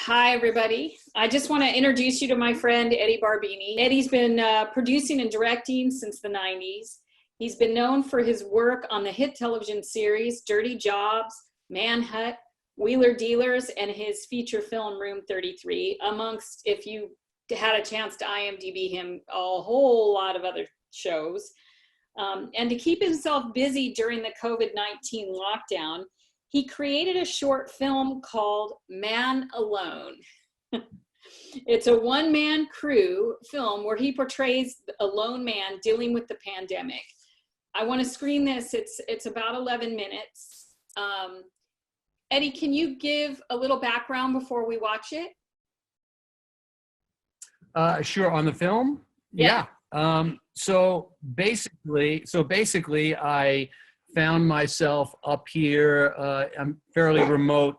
Hi, everybody. I just want to introduce you to my friend, Eddie Barbini. Eddie's been producing and directing since the 90s. He's been known for his work on the hit television series Dirty Jobs, Manhunt, Wheeler Dealers, and his feature film Room 33, amongst, if you had a chance to IMDb him, a whole lot of other shows. And to keep himself busy during the COVID-19 lockdown, he created a short film called Man Alone. It's a one-man crew film where he portrays a lone man dealing with the pandemic. I want to screen this. It's about 11 minutes. Eddie, can you give a little background before we watch it? Sure, on the film? Yeah. So basically, I found myself up here, a fairly remote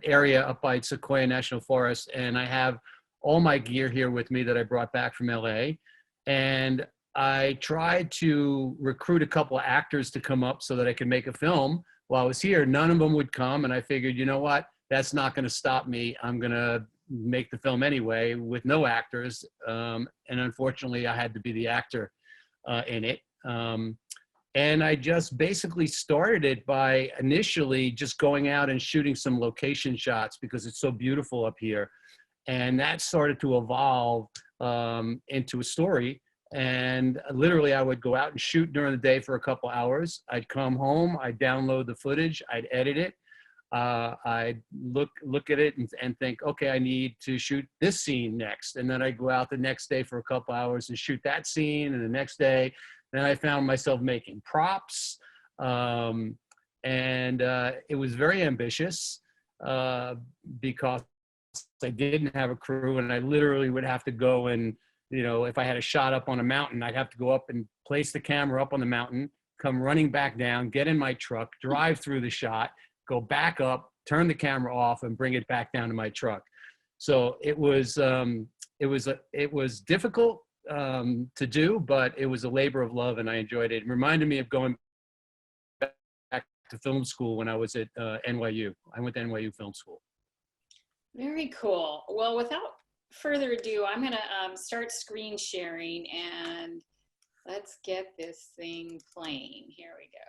area up by Sequoia National Forest, and I have all my gear here with me that I brought back from LA. And I tried to recruit a couple of actors to come up so that I could make a film while I was here. None of them would come, and I figured, you know what, that's not going to stop me. I'm going to make the film anyway with no actors, and unfortunately I had to be the actor in it. And I just basically started it by initially just going out and shooting some location shots because it's so beautiful up here. And that started to evolve into a story. And literally I would go out and shoot during the day for a couple hours. I'd come home, I'd download the footage, I'd edit it. I'd look at it and think, okay, I need to shoot this scene next. And then I'd go out the next day for a couple hours and shoot that scene. And the next day, then I found myself making props. And it was very ambitious because I didn't have a crew, and I literally would have to go and, you know, if I had a shot up on a mountain, I'd have to go up and place the camera up on the mountain, come running back down, get in my truck, drive through the shot, go back up, turn the camera off, and bring it back down to my truck. So it was difficult to do, but it was a labor of love, and I enjoyed it. It reminded me of going back to film school when I was at NYU. I went to NYU Film School. Very cool. Well, without further ado, I'm going to start screen sharing, and let's get this thing playing. Here we go.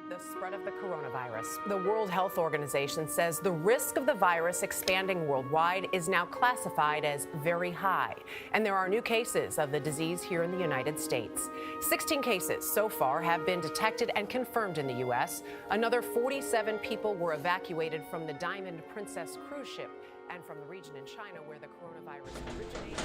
The spread of the coronavirus. The World Health Organization says the risk of the virus expanding worldwide is now classified as very high. And there are new cases of the disease here in the United States. 16 cases so far have been detected and confirmed in the U.S. Another 47 people were evacuated from the Diamond Princess cruise ship and from the region in China where the coronavirus originated.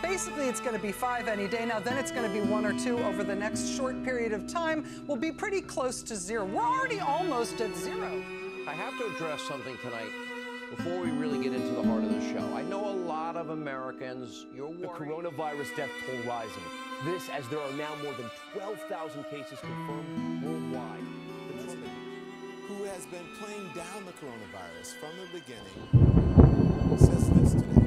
Basically, it's going to be 5 any day. Now, then it's going to be 1 or 2 over the next short period of time. We'll be pretty close to 0. We're already almost at 0. I have to address something tonight before we really get into the heart of the show. I know a lot of Americans, you're worried. The coronavirus death toll rising. This as there are now more than 12,000 cases confirmed worldwide. The Trump has been playing down the coronavirus from the beginning, says this today.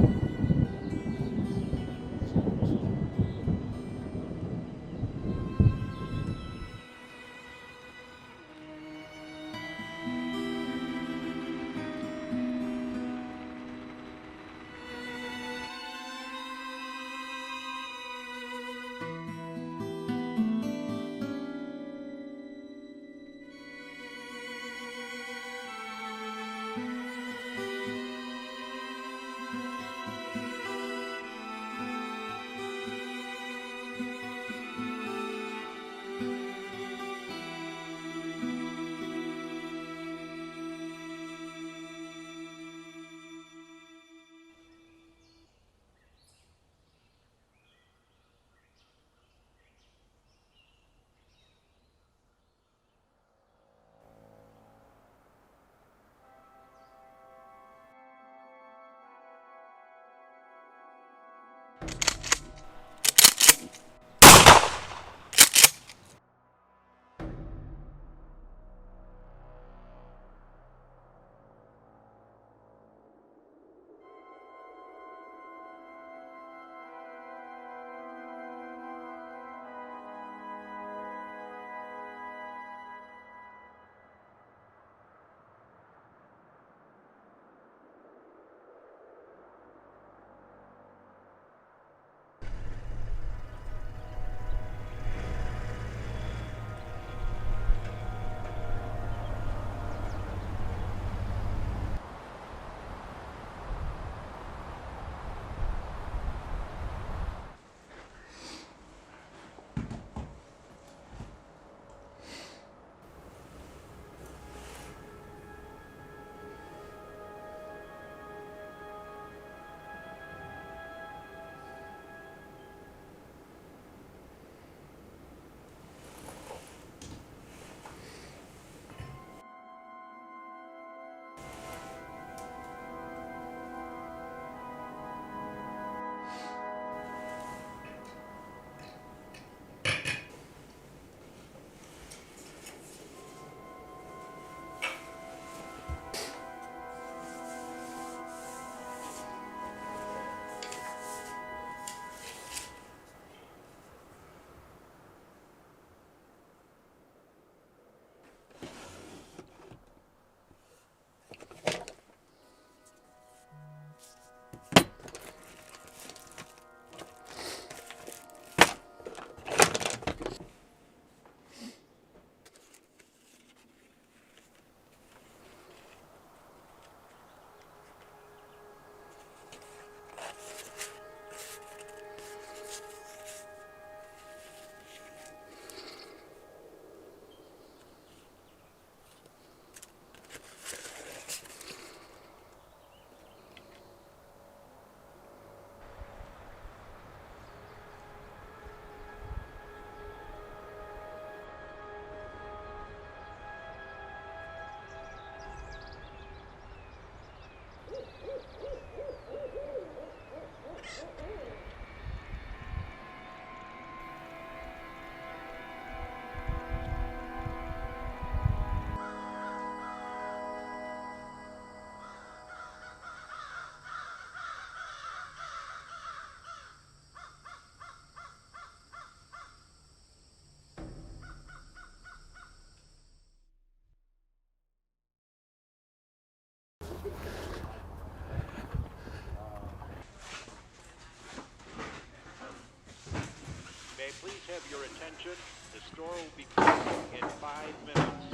Please have your attention. The store will be closing in 5 minutes.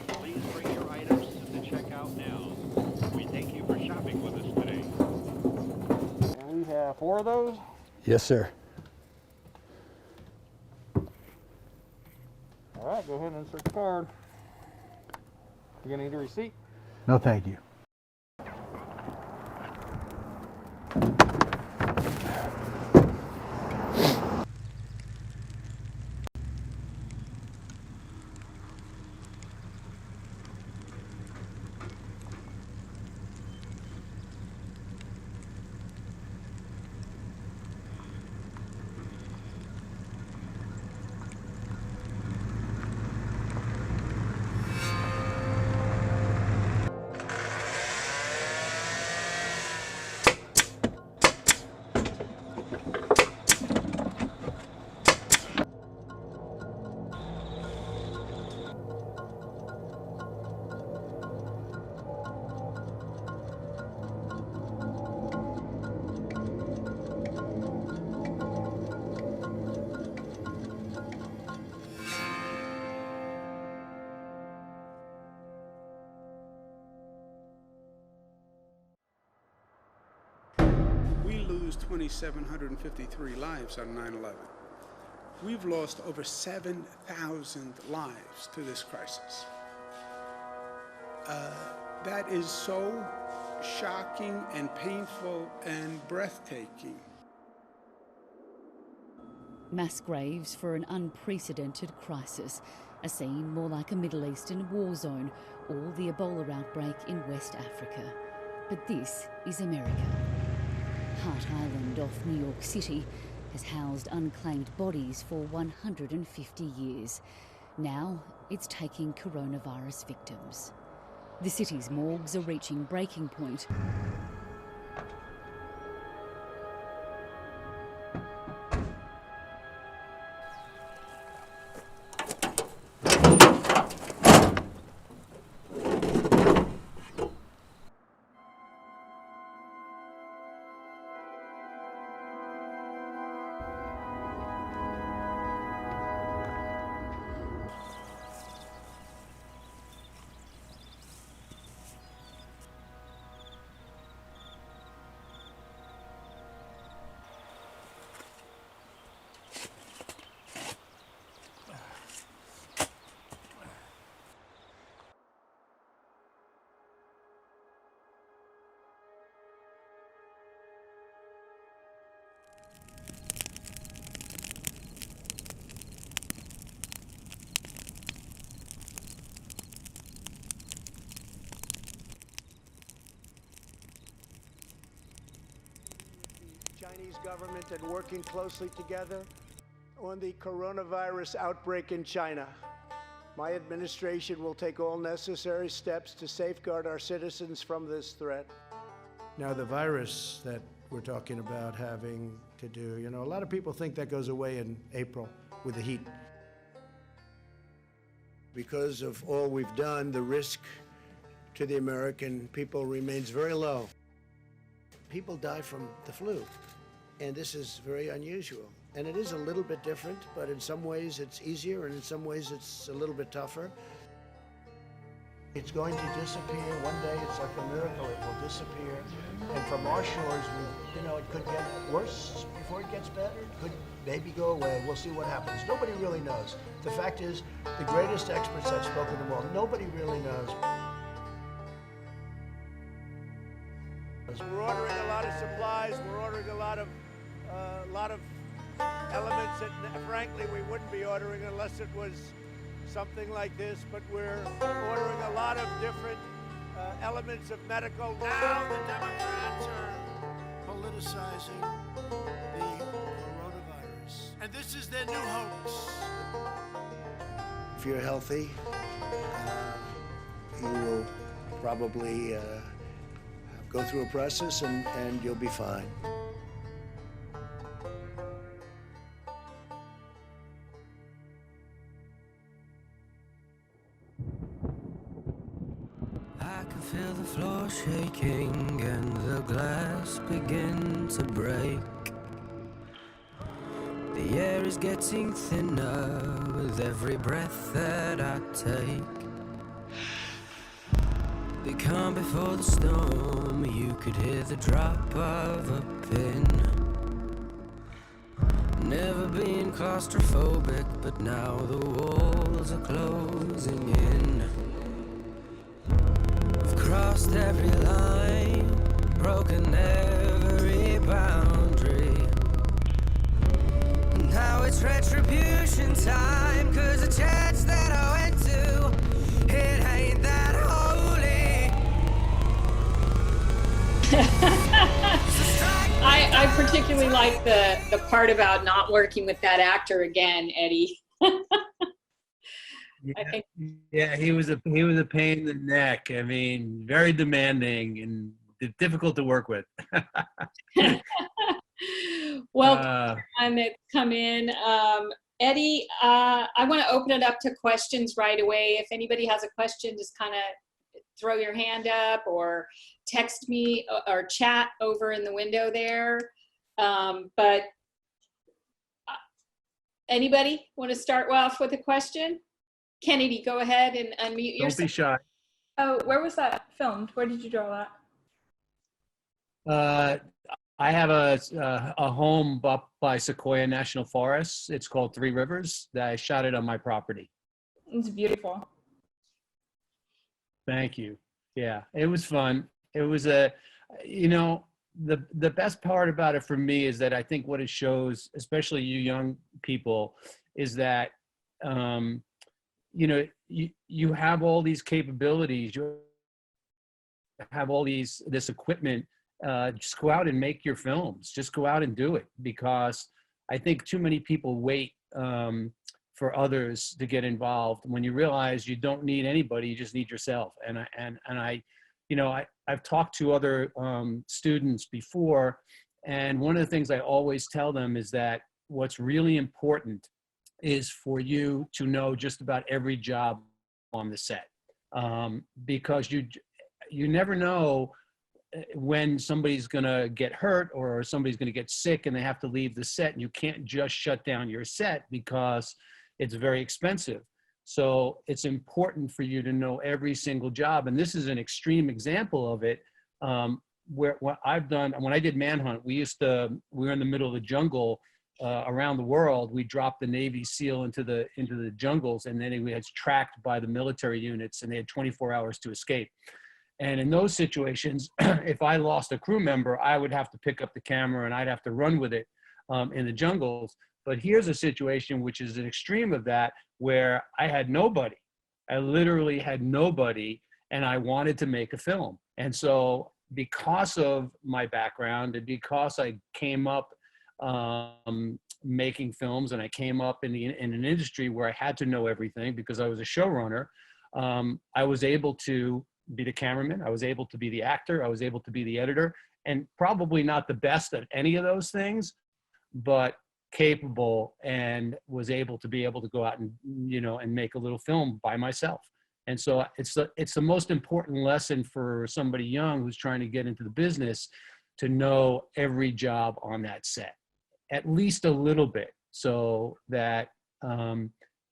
Please bring your items to the checkout now. We thank you for shopping with us today. And we have 4 of those. Yes, sir. All right, go ahead and insert the card. You're gonna need a receipt? No, thank you. lose 2,753 lives on 9/11. We've lost over 7,000 lives to this crisis. That is so shocking and painful and breathtaking. Mass graves for an unprecedented crisis, a scene more like a Middle Eastern war zone or the Ebola outbreak in West Africa. But this is America. Hart Island off New York City has housed unclaimed bodies for 150 years. Now it's taking coronavirus victims. The city's morgues are reaching breaking point. Chinese government and working closely together on the coronavirus outbreak in China. My administration will take all necessary steps to safeguard our citizens from this threat. Now, the virus that we're talking about having to do, a lot of people think that goes away in April with the heat. Because of all we've done, the risk to the American people remains very low. People die from the flu, and this is very unusual. And it is a little bit different, but in some ways it's easier, and in some ways it's a little bit tougher. It's going to disappear. One day it's like a miracle, it will disappear. And from our shores, it could get worse before it gets better. It could maybe go away. We'll see what happens. Nobody really knows. The fact is, the greatest experts I've spoken to all, nobody really knows. We're ordering a lot of supplies. We're ordering a lot of elements that, frankly, we wouldn't be ordering unless it was something like this. But we're ordering a lot of different elements of medical. Now the Democrats are politicizing the coronavirus, and this is their new hoax. If you're healthy, you will probably go through a process and you'll be fine. I can feel the floor shaking and the glass begin to break. The air is getting thinner with every breath that I take. The calm before the storm, you could hear the drop of a pin. Never been claustrophobic, but now the walls are closing in. I've crossed every line, broken every boundary. Now it's retribution time, 'cause the church that I went to, it ain't that holy. I particularly like the part about not working with that actor again, Eddie. Yeah, he was a pain in the neck. I mean, very demanding and difficult to work with. Well, time that's come in. Eddie, I want to open it up to questions right away. If anybody has a question, just kind of throw your hand up or text me or chat over in the window there. But anybody want to start off with a question? Kennedy, go ahead and unmute yourself. Don't be shy. Oh, where was that filmed? Where did you draw that? I have a home up by Sequoia National Forest. It's called Three Rivers. I shot it on my property. It's beautiful. Thank you. Yeah, it was fun. It was the best part about it for me is that I think what it shows, especially you young people, is that you have all these capabilities, you have all this equipment. Just go out and make your films. Just go out and do it, because I think too many people wait for others to get involved when you realize you don't need anybody, you just need yourself. And I've talked to other students before, and one of the things I always tell them is that what's really important is for you to know just about every job on the set, because you never know when somebody's gonna get hurt or somebody's gonna get sick and they have to leave the set, and you can't just shut down your set because it's very expensive. So it's important for you to know every single job. And this is an extreme example of it, where what I've done, when I did Manhunt, we were in the middle of the jungle around the world. We dropped the Navy SEAL into the jungles, and then he was tracked by the military units, and they had 24 hours to escape. And in those situations, if I lost a crew member, I would have to pick up the camera and I'd have to run with it in the jungles. But here's a situation which is an extreme of that, where I had nobody. I literally had nobody, and I wanted to make a film. And so because of my background and because I came up making films, and I came up in an industry where I had to know everything because I was a showrunner, I was able to be the cameraman, I was able to be the actor, I was able to be the editor, and probably not the best at any of those things, but capable, and was able to go out and and make a little film by myself. And so it's the most important lesson for somebody young who's trying to get into the business, to know every job on that set, at least a little bit, so that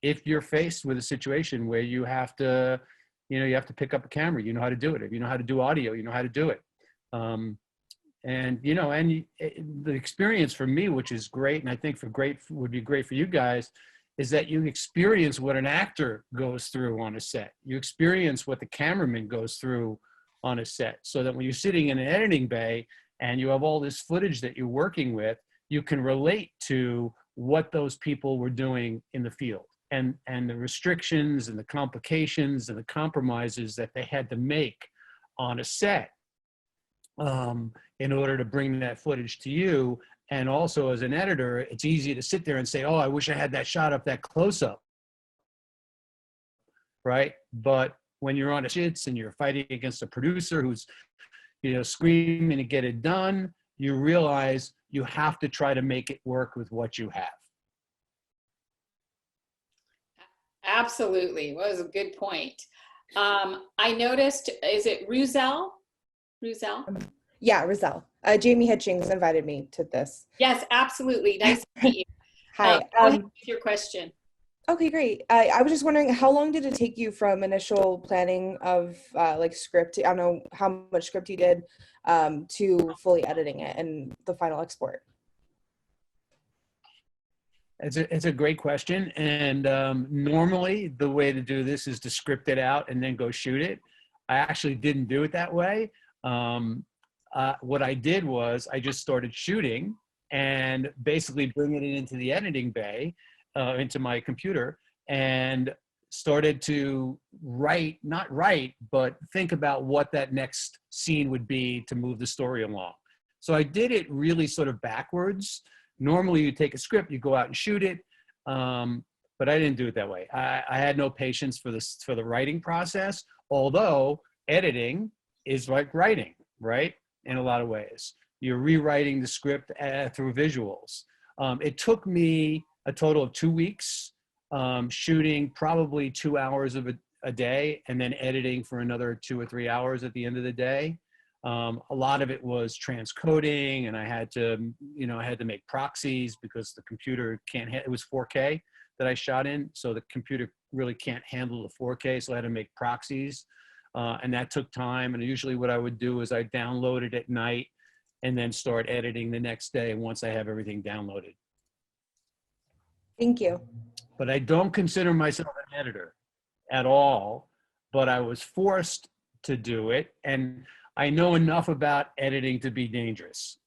if you're faced with a situation where you have to pick up a camera, you know how to do it. If you know how to do audio, you know how to do it. The experience for me, which is great, and I think would be great for you guys, is that you experience what an actor goes through on a set. You experience what the cameraman goes through on a set, so that when you're sitting in an editing bay and you have all this footage that you're working with, you can relate to what those people were doing in the field, and the restrictions and the complications and the compromises that they had to make on a set in order to bring that footage to you. And also, as an editor, it's easy to sit there and say, oh, I wish I had that shot up, that close-up, right? But when you're on a shits and you're fighting against a producer who's screaming to get it done, you realize you have to try to make it work with what you have. Absolutely. Well, that was a good point. I noticed, is it Ruzel? Yeah, Rizal. Jamie Hitchings invited me to this. Yes, absolutely. Nice to meet you. Hi. Go ahead with your question. Okay, great. I was just wondering, how long did it take you from initial planning of script? I don't know how much script you did to fully editing it and the final export. It's a great question. And normally the way to do this is to script it out and then go shoot it. I actually didn't do it that way. What I did was I just started shooting and basically bringing it into the editing bay, into my computer, and started to not write, but think about what that next scene would be to move the story along. So I did it really sort of backwards. Normally you take a script, you go out and shoot it, but I didn't do it that way. I had no patience for the writing process, although editing is like writing, right? In a lot of ways. You're rewriting the script through visuals. It took me a total of 2 weeks, shooting probably 2 hours of a day, and then editing for another 2 or 3 hours at the end of the day. A lot of it was transcoding, and I had to make proxies because the computer can't, it was 4K that I shot in, so the computer really can't handle the 4K, so I had to make proxies. And that took time. And usually what I would do is I download it at night and then start editing the next day once I have everything downloaded. Thank you. But I don't consider myself an editor at all, but I was forced to do it, and I know enough about editing to be dangerous.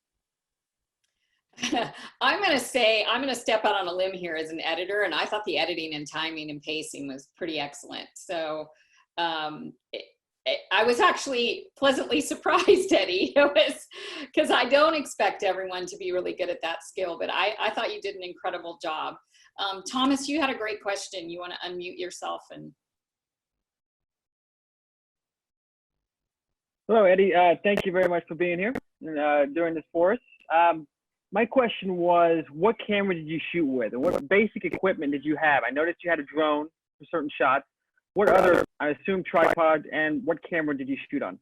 I'm going to step out on a limb here as an editor, and I thought the editing and timing and pacing was pretty excellent. So I was actually pleasantly surprised, Eddie. It was because I don't expect everyone to be really good at that skill, but I thought you did an incredible job. Thomas, you had a great question. You want to unmute yourself and. Hello, Eddie. Thank you very much for being here and doing this for us. My question was, what camera did you shoot with? And what basic equipment did you have? I noticed you had a drone for certain shots. What other, I assume, tripod, and what camera did you shoot on?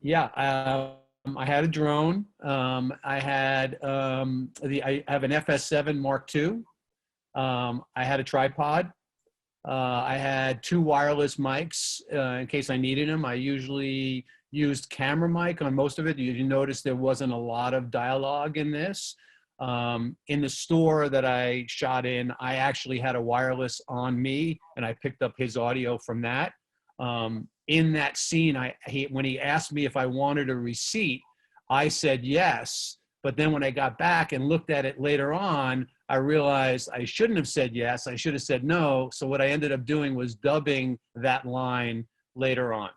Yeah, I had a drone. I had I have an FS7 Mark II. I had a tripod. I had 2 wireless mics in case I needed them. I usually used camera mic on most of it. You notice there wasn't a lot of dialogue in this. In the store that I shot in, I actually had a wireless on me, and I picked up his audio from that. In that scene, when he asked me if I wanted a receipt, I said yes. But then when I got back and looked at it later on, I realized I shouldn't have said yes. I should have said no. So what I ended up doing was dubbing that line later on.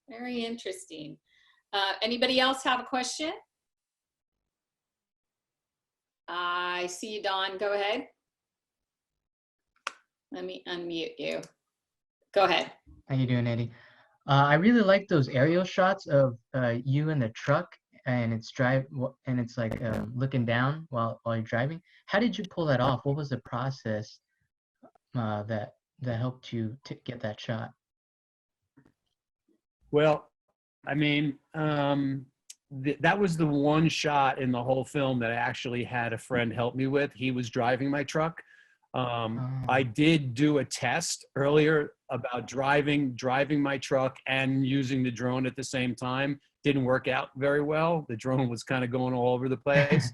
Very interesting. Anybody else have a question? I see you, Dawn. Go ahead. Let me unmute you. Go ahead. How you doing, Eddie? I really like those aerial shots of you in the truck, and it's like looking down while you're driving. How did you pull that off? What was the process that helped you to get that shot? Well, I mean, that was the one shot in the whole film that I actually had a friend help me with. He was driving my truck. I did do a test earlier about driving my truck and using the drone at the same time. Didn't work out very well. The drone was kind of going all over the place.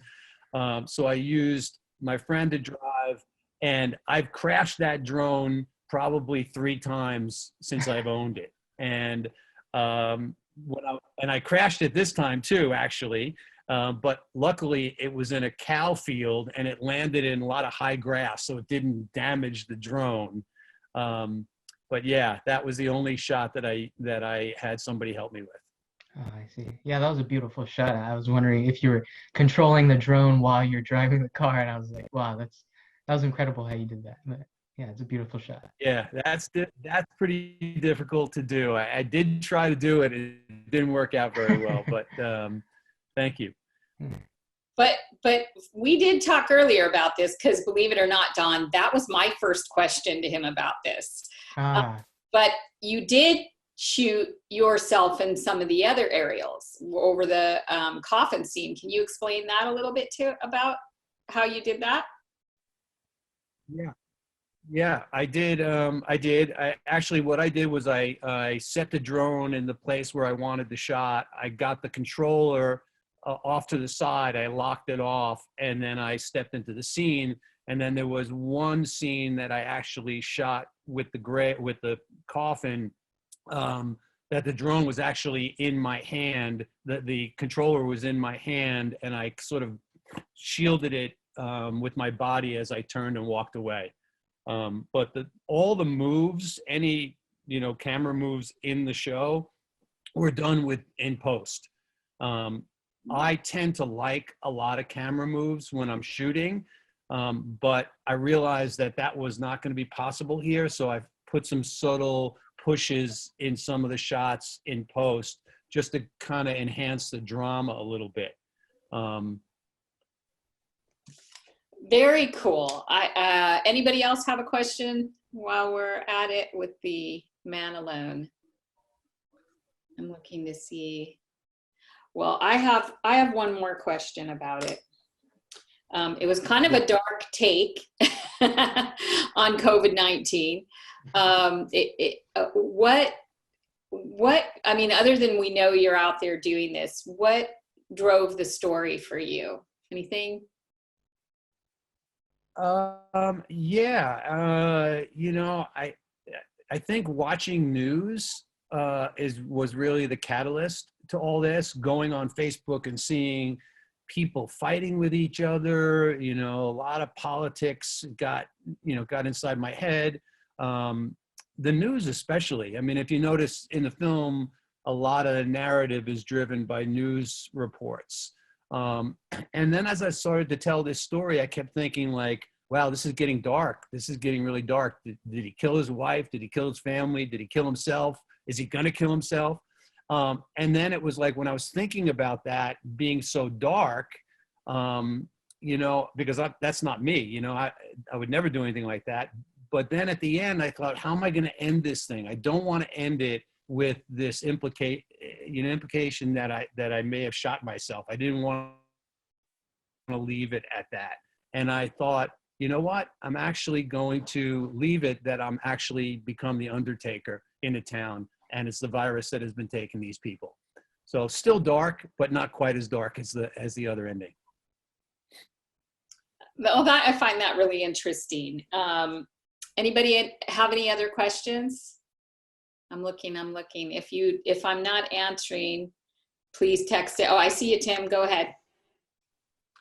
So I used my friend to drive, and I've crashed that drone probably 3 times since I've owned it. And I crashed it this time too, actually. But luckily it was in a cow field and it landed in a lot of high grass, so it didn't damage the drone. But yeah, that was the only shot that I had somebody help me with. Oh, I see. Yeah, that was a beautiful shot. I was wondering if you were controlling the drone while you're driving the car, and I was like, wow, that was incredible how you did that. But yeah, it's a beautiful shot. Yeah, that's pretty difficult to do. I did try to do it. It didn't work out very well, but thank you. But we did talk earlier about this because, believe it or not, Don, that was my first question to him about this. But you did shoot yourself in some of the other aerials over the coffin scene. Can you explain that a little bit about how you did that? Yeah, I did. Actually, what I did was I set the drone in the place where I wanted the shot. I got the controller off to the side. I locked it off, and then I stepped into the scene. And then there was one scene that I actually shot with the coffin, that the drone was actually in my hand. The controller was in my hand, and I sort of shielded it with my body as I turned and walked away. But all the moves, any camera moves in the show, were done in post. I tend to like a lot of camera moves when I'm shooting, but I realized that was not going to be possible here, so I've put some subtle pushes in some of the shots in post just to kind of enhance the drama a little bit. Very cool. Anybody else have a question while we're at it with the man alone? I'm looking to see. Well, I have one more question about it. It was kind of a dark take on COVID-19. I mean, other than we know you're out there doing this, what drove the story for you? Anything? Yeah, I think watching news was really the catalyst to all this. Going on Facebook and seeing people fighting with each other, a lot of politics got inside my head. The news especially. I mean, if you notice in the film, a lot of the narrative is driven by news reports. And then as I started to tell this story, I kept thinking like, wow, this is getting dark. This is getting really dark. Did he kill his wife? Did he kill his family? Did he kill himself? Is he gonna kill himself? And then it was like when I was thinking about that being so dark, because that's not me, I would never do anything like that. But then at the end, I thought, how am I gonna end this thing? I don't wanna end it with this implication that I may have shot myself. I didn't want to leave it at that. And I thought, you know what? I'm actually going to leave it that I'm actually become the undertaker in a town, and it's the virus that has been taking these people. So still dark, but not quite as dark as the other ending. Well, I find that really interesting. Anybody have any other questions? I'm looking. If I'm not answering, please text it. Oh, I see you, Tim. Go ahead.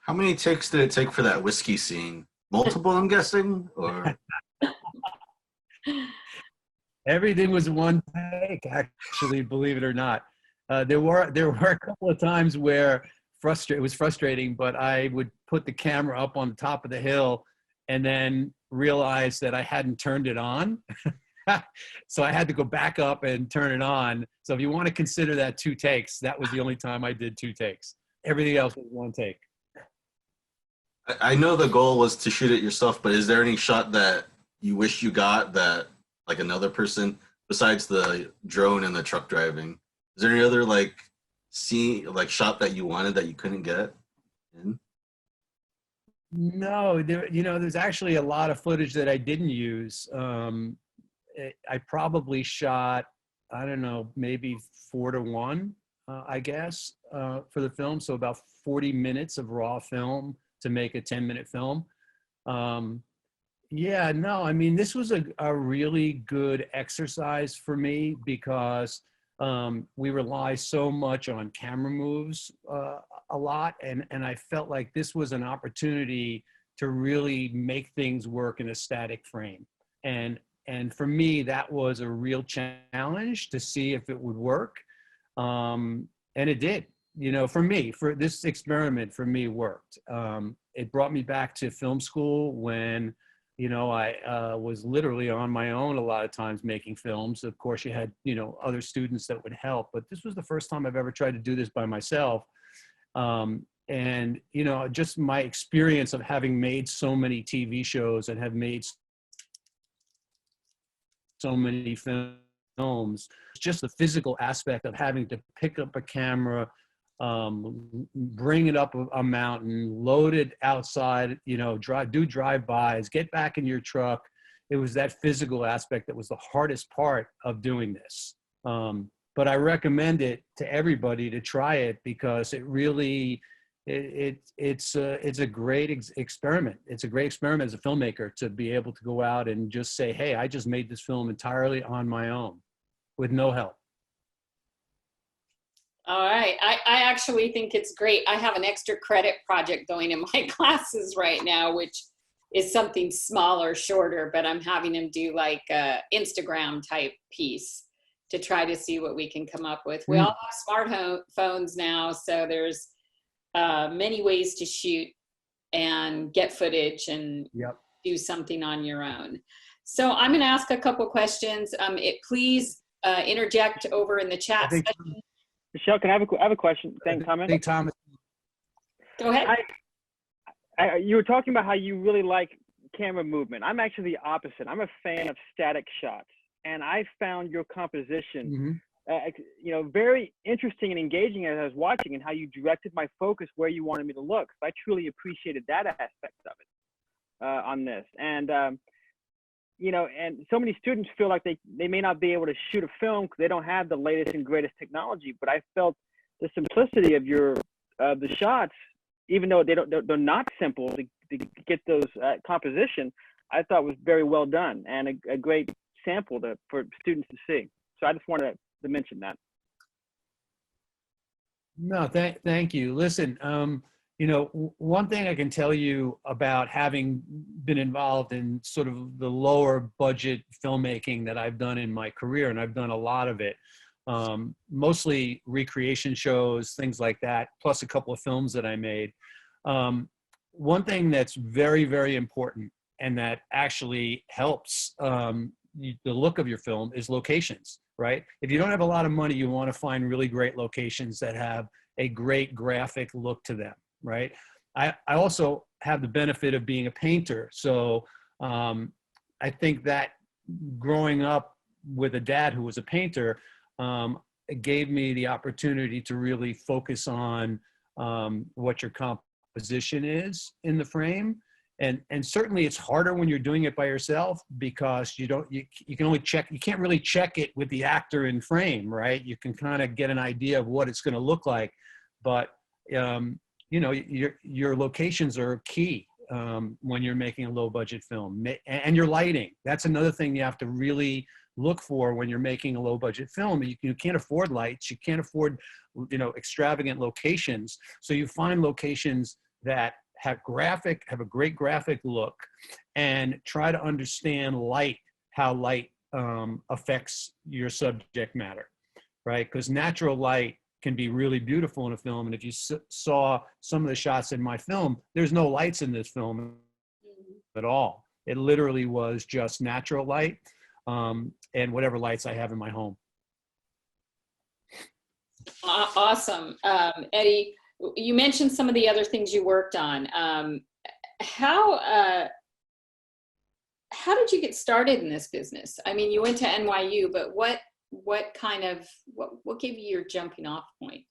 How many takes did it take for that whiskey scene? Multiple, I'm guessing, or? Everything was one take, actually, believe it or not. There were a couple of times where it was frustrating, but I would put the camera up on the top of the hill and then realize that I hadn't turned it on. So I had to go back up and turn it on. So if you want to consider that 2 takes, that was the only time I did 2 takes. Everything else was 1 take. I know the goal was to shoot it yourself, but is there any shot that you wish you got that, like another person, besides the drone and the truck driving? Is there any other shot that you wanted that you couldn't get in? No, there's actually a lot of footage that I didn't use. I probably shot, I don't know, maybe 4-to-1, I guess, for the film. So about 40 minutes of raw film to make a 10-minute film. Yeah, no, I mean, this was a really good exercise for me because we rely so much on camera moves a lot. And I felt like this was an opportunity to really make things work in a static frame. And for me, that was a real challenge to see if it would work. And it did, for this experiment, for me, worked. It brought me back to film school when, I was literally on my own a lot of times making films. Of course, you had, other students that would help, but this was the first time I've ever tried to do this by myself. And, just my experience of having made so many TV shows and have made so many films, just the physical aspect of having to pick up a camera, bring it up a mountain, load it outside, do drive-bys, get back in your truck. It was that physical aspect that was the hardest part of doing this. But I recommend it to everybody to try it because it really, it's a great experiment. It's a great experiment as a filmmaker to be able to go out and just say, hey, I just made this film entirely on my own with no help. All right. I actually think it's great. I have an extra credit project going in my classes right now, which is something smaller, shorter, but I'm having them do like a Instagram type piece to try to see what we can come up with. We all have smartphones now, so there's many ways to shoot and get footage and do something on your own. So I'm going to ask a couple questions. Please interject over in the chat section. Michelle, can I have a question? Comment? Hey, Thomas. Go ahead. You were talking about how you really like camera movement. I'm actually the opposite. I'm a fan of static shots, and I found your composition, very interesting and engaging as I was watching, and how you directed my focus where you wanted me to look. So I truly appreciated that aspect of it on this. And you know, and so many students feel like they may not be able to shoot a film because they don't have the latest and greatest technology. But I felt the simplicity of the shots, even though they're not simple to get those composition, I thought was very well done and a great sample for students to see. So I just wanted to mention that. No, thank you. Listen, you know, one thing I can tell you about having been involved in sort of the lower budget filmmaking that I've done in my career, and I've done a lot of it, mostly recreation shows, things like that, plus a couple of films that I made. One thing that's very, very important and that actually helps the look of your film is locations, right? If you don't have a lot of money, you want to find really great locations that have a great graphic look to them, right? I also have the benefit of being a painter. So I think that growing up with a dad who was a painter, it gave me the opportunity to really focus on what your composition is in the frame. And certainly it's harder when you're doing it by yourself because you can only check, you can't really check it with the actor in frame, right? You can kind of get an idea of what it's going to look like, but you know, your locations are key when you're making a low budget film, and your lighting. That's another thing you have to really look for when you're making a low budget film. You can't afford lights, you can't afford, you know, extravagant locations. So you find locations that have a great graphic look, and try to understand how light affects your subject matter, right? Because natural light can be really beautiful in a film. And if you saw some of the shots in my film, there's no lights in this film at all. It literally was just natural light and whatever lights I have in my home. Awesome. Eddie, you mentioned some of the other things you worked on. How did you get started in this business? I mean, you went to NYU, but what gave you your jumping off point?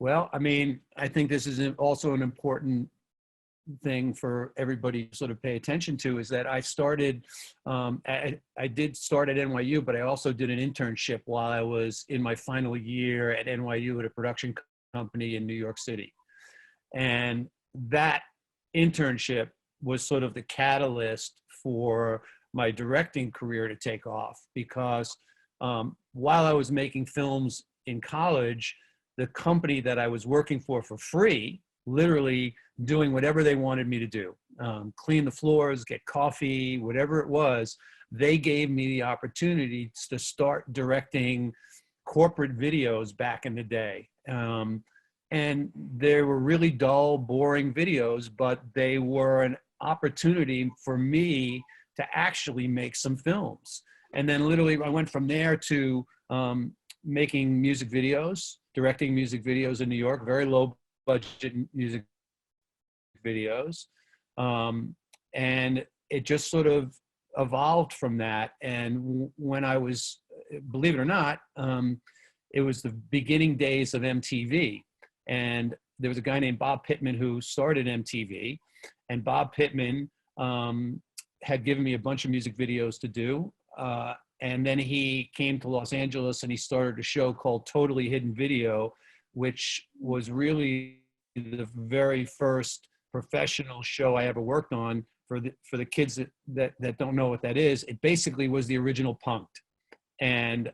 Well, I mean, I think this is also an important thing for everybody to sort of pay attention to, is that I started, I did start at NYU, but I also did an internship while I was in my final year at NYU at a production company in New York City. And that internship was sort of the catalyst for my directing career to take off, because while I was making films in college, the company that I was working for free, literally doing whatever they wanted me to do, clean the floors, get coffee, whatever it was, they gave me the opportunity to start directing corporate videos back in the day. And they were really dull, boring videos, but they were an opportunity for me to actually make some films. And then literally I went from there to making music videos, directing music videos in New York, very low budget music videos. And it just sort of evolved from that. And when I was, believe it or not, it was the beginning days of MTV. And there was a guy named Bob Pittman who started MTV. And Bob Pittman had given me a bunch of music videos to do. And then he came to Los Angeles and he started a show called Totally Hidden Video, which was really the very first professional show I ever worked on. For the kids that don't know what that is, it basically was the original Punk'd. And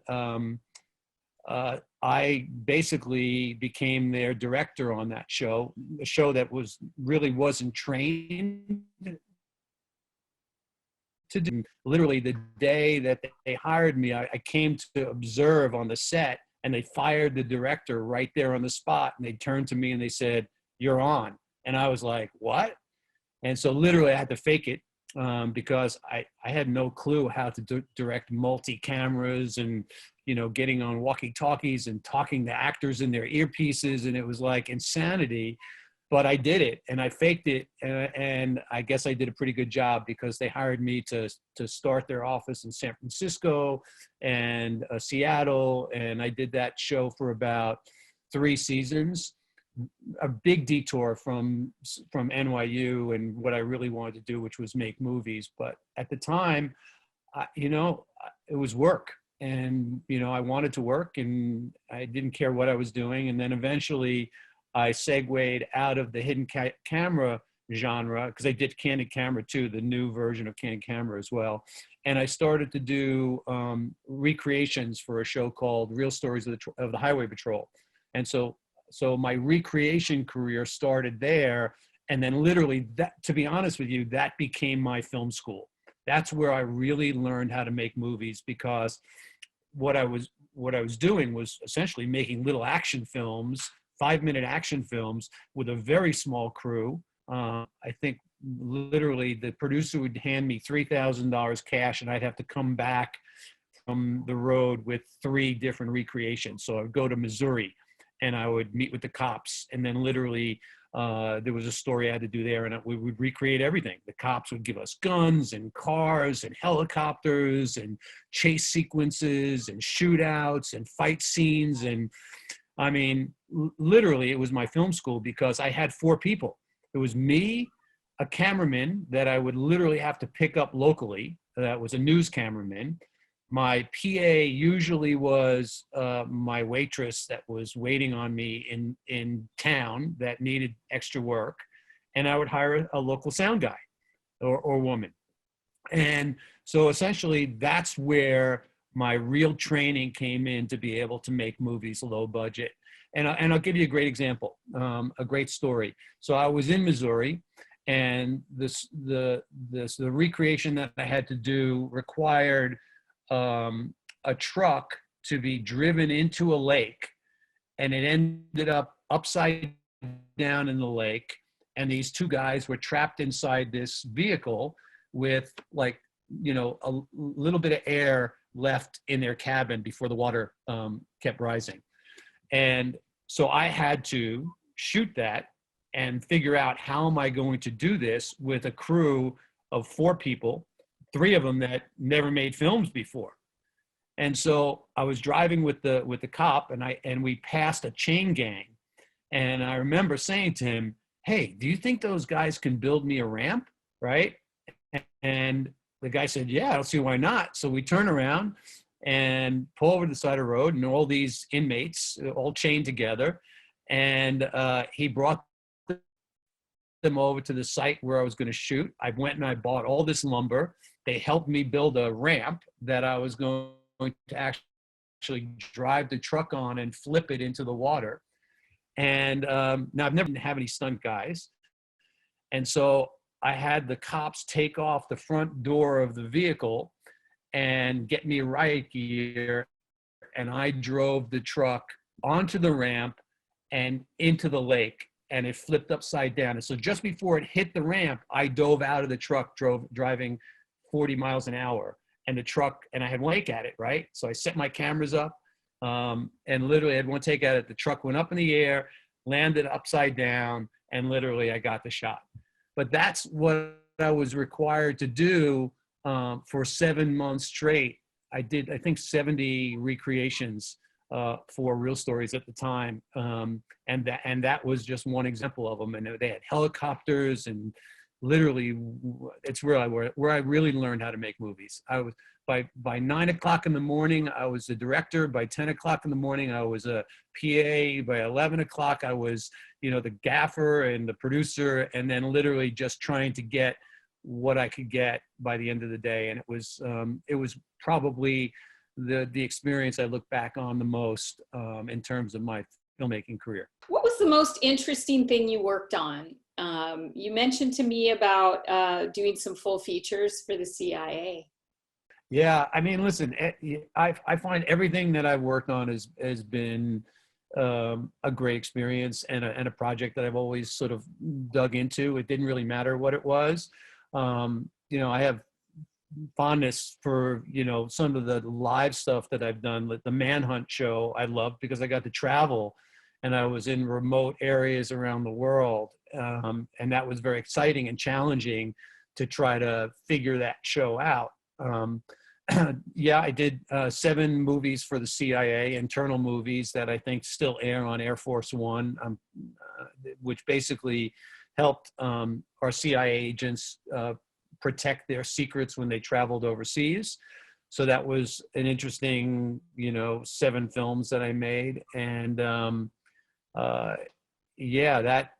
I basically became their director on that show, a show that really wasn't trained to do. Literally the day that they hired me, I came to observe on the set, and they fired the director right there on the spot. And they turned to me and they said, "You're on." And I was like, "What?" And so literally I had to fake it because I had no clue how to direct multi-cameras and, you know, getting on walkie-talkies and talking to actors in their earpieces. And it was like insanity. But I did it and I faked it, and I guess I did a pretty good job, because they hired me to start their office in San Francisco and Seattle, and I did that show for about 3 seasons. a big detour from NYU and what I really wanted to do, which was make movies. But at the time, it was work, and I wanted to work, and I didn't care what I was doing. And then eventually, I segued out of the hidden camera genre, because I did candid camera too, the new version of candid camera as well. And I started to do recreations for a show called Real Stories of the Highway Patrol. And so my recreation career started there. And then literally, that, to be honest with you, that became my film school. That's where I really learned how to make movies, because what I was doing was essentially making little action films, 5-minute action films with a very small crew. I think literally the producer would hand me $3,000 cash, and I'd have to come back from the road with 3 different recreations. So I'd go to Missouri and I would meet with the cops, and then literally there was a story I had to do there, and we would recreate everything. The cops would give us guns and cars and helicopters and chase sequences and shootouts and fight scenes. And I mean, literally it was my film school, because I had 4 people. It was me, a cameraman that I would literally have to pick up locally. That was a news cameraman. My PA usually was my waitress that was waiting on me in town that needed extra work. And I would hire a local sound guy or woman. And so essentially that's where my real training came in, to be able to make movies low budget. And I'll give you a great example, a great story. So I was in Missouri, and the recreation that I had to do required a truck to be driven into a lake, and it ended up upside down in the lake. And these 2 guys were trapped inside this vehicle with a little bit of air left in their cabin before the water kept rising. And so I had to shoot that and figure out, how am I going to do this with a crew of 4 people, 3 of them that never made films before. And so I was driving with the cop, and we passed a chain gang. And I remember saying to him, "Hey, do you think those guys can build me a ramp?" Right? And the guy said, "Yeah, I don't see why not." So we turn around and pull over to the side of the road, and all these inmates all chained together. And he brought them over to the site where I was going to shoot. I went and I bought all this lumber. They helped me build a ramp that I was going to actually drive the truck on and flip it into the water. And now I've never had any stunt guys. And so I had the cops take off the front door of the vehicle and get me riot gear. And I drove the truck onto the ramp and into the lake, and it flipped upside down. And so just before it hit the ramp, I dove out of the truck, driving 40 miles an hour. And the truck, and I had one take at it, right? So I set my cameras up, and literally I had one take at it. The truck went up in the air, landed upside down, and literally I got the shot. But that's what I was required to do for 7 months straight. I did, I think, 70 recreations for Real Stories at the time. And that was just one example of them. And they had helicopters, and literally it's where I really learned how to make movies. I was by 9 o'clock in the morning, I was the director. By 10 o'clock in the morning, I was a PA. By 11 o'clock, I was, the gaffer and the producer, and then literally just trying to get what I could get by the end of the day. And it was probably the experience I look back on the most in terms of my filmmaking career. What was the most interesting thing you worked on? You mentioned to me about doing some full features for the CIA. Yeah, I mean, listen, I find everything that I've worked on has been a great experience, and a project that I've always sort of dug into. It didn't really matter what it was. I have fondness for, some of the live stuff that I've done. Like the Manhunt show I loved, because I got to travel and I was in remote areas around the world. And that was very exciting and challenging to try to figure that show out. Yeah, I did 7 movies for the CIA, internal movies that I think still air on Air Force One, which basically helped our CIA agents protect their secrets when they traveled overseas. So that was an interesting, 7 films that I made. And yeah, that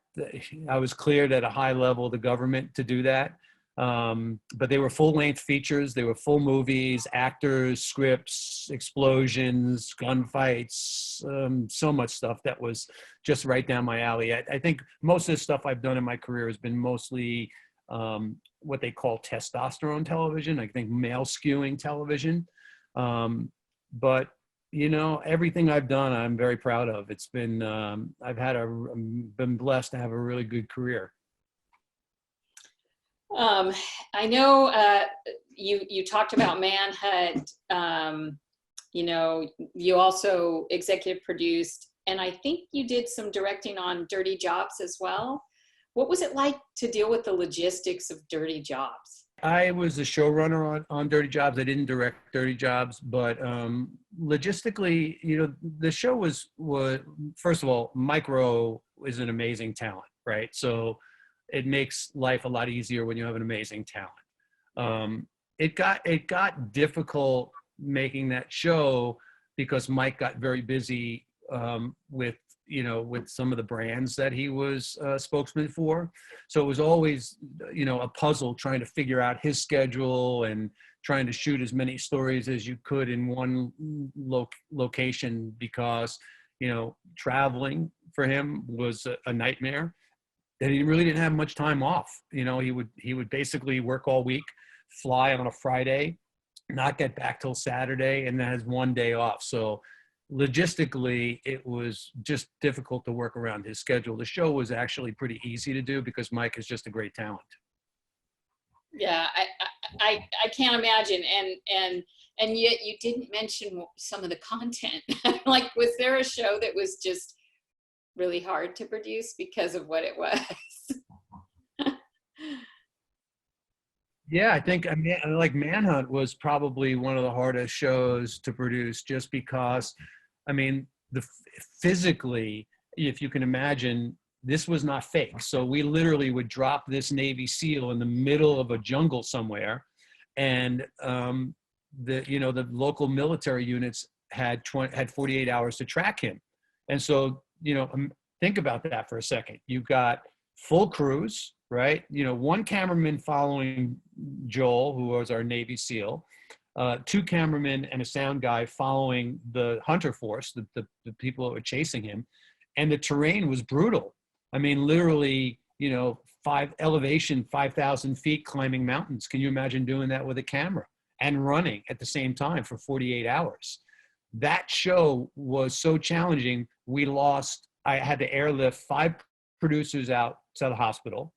I was cleared at a high level of the government to do that. But they were full-length features. They were full movies, actors, scripts, explosions, gunfights, so much stuff that was just right down my alley. I think most of the stuff I've done in my career has been mostly what they call testosterone television. I think male skewing television. But everything I've done, I'm very proud of. It's been, been blessed to have a really good career. I know you talked about Manhunt. You also executive produced, and I think you did some directing on Dirty Jobs as well. What was it like to deal with the logistics of Dirty Jobs? I was the showrunner on Dirty Jobs. I didn't direct Dirty Jobs, but logistically, the show was first of all, Mike Rowe is an amazing talent, right? So it makes life a lot easier when you have an amazing talent. It got difficult making that show because Mike got very busy with some of the brands that he was a spokesman for. So it was always, a puzzle trying to figure out his schedule and trying to shoot as many stories as you could in one location because, traveling for him was a nightmare. And he really didn't have much time off. He would basically work all week, fly on a Friday, not get back till Saturday, and then has one day off. So logistically, it was just difficult to work around his schedule. The show was actually pretty easy to do because Mike is just a great talent. Yeah, I can't imagine. And yet you didn't mention some of the content. Like, was there a show that was just really hard to produce because of what it was? Yeah, I think like Manhunt was probably one of the hardest shows to produce just because, physically, if you can imagine, this was not fake. So we literally would drop this Navy SEAL in the middle of a jungle somewhere, and the local military units had 48 hours to track him. And so, think about that for a second. You've got full crews, right? One cameraman following Joel, who was our Navy SEAL, 2 cameramen and a sound guy following the hunter force, the people that were chasing him. And the terrain was brutal. Literally, 5,000 feet climbing mountains. Can you imagine doing that with a camera and running at the same time for 48 hours? That show was so challenging. I had to airlift 5 producers out to the hospital.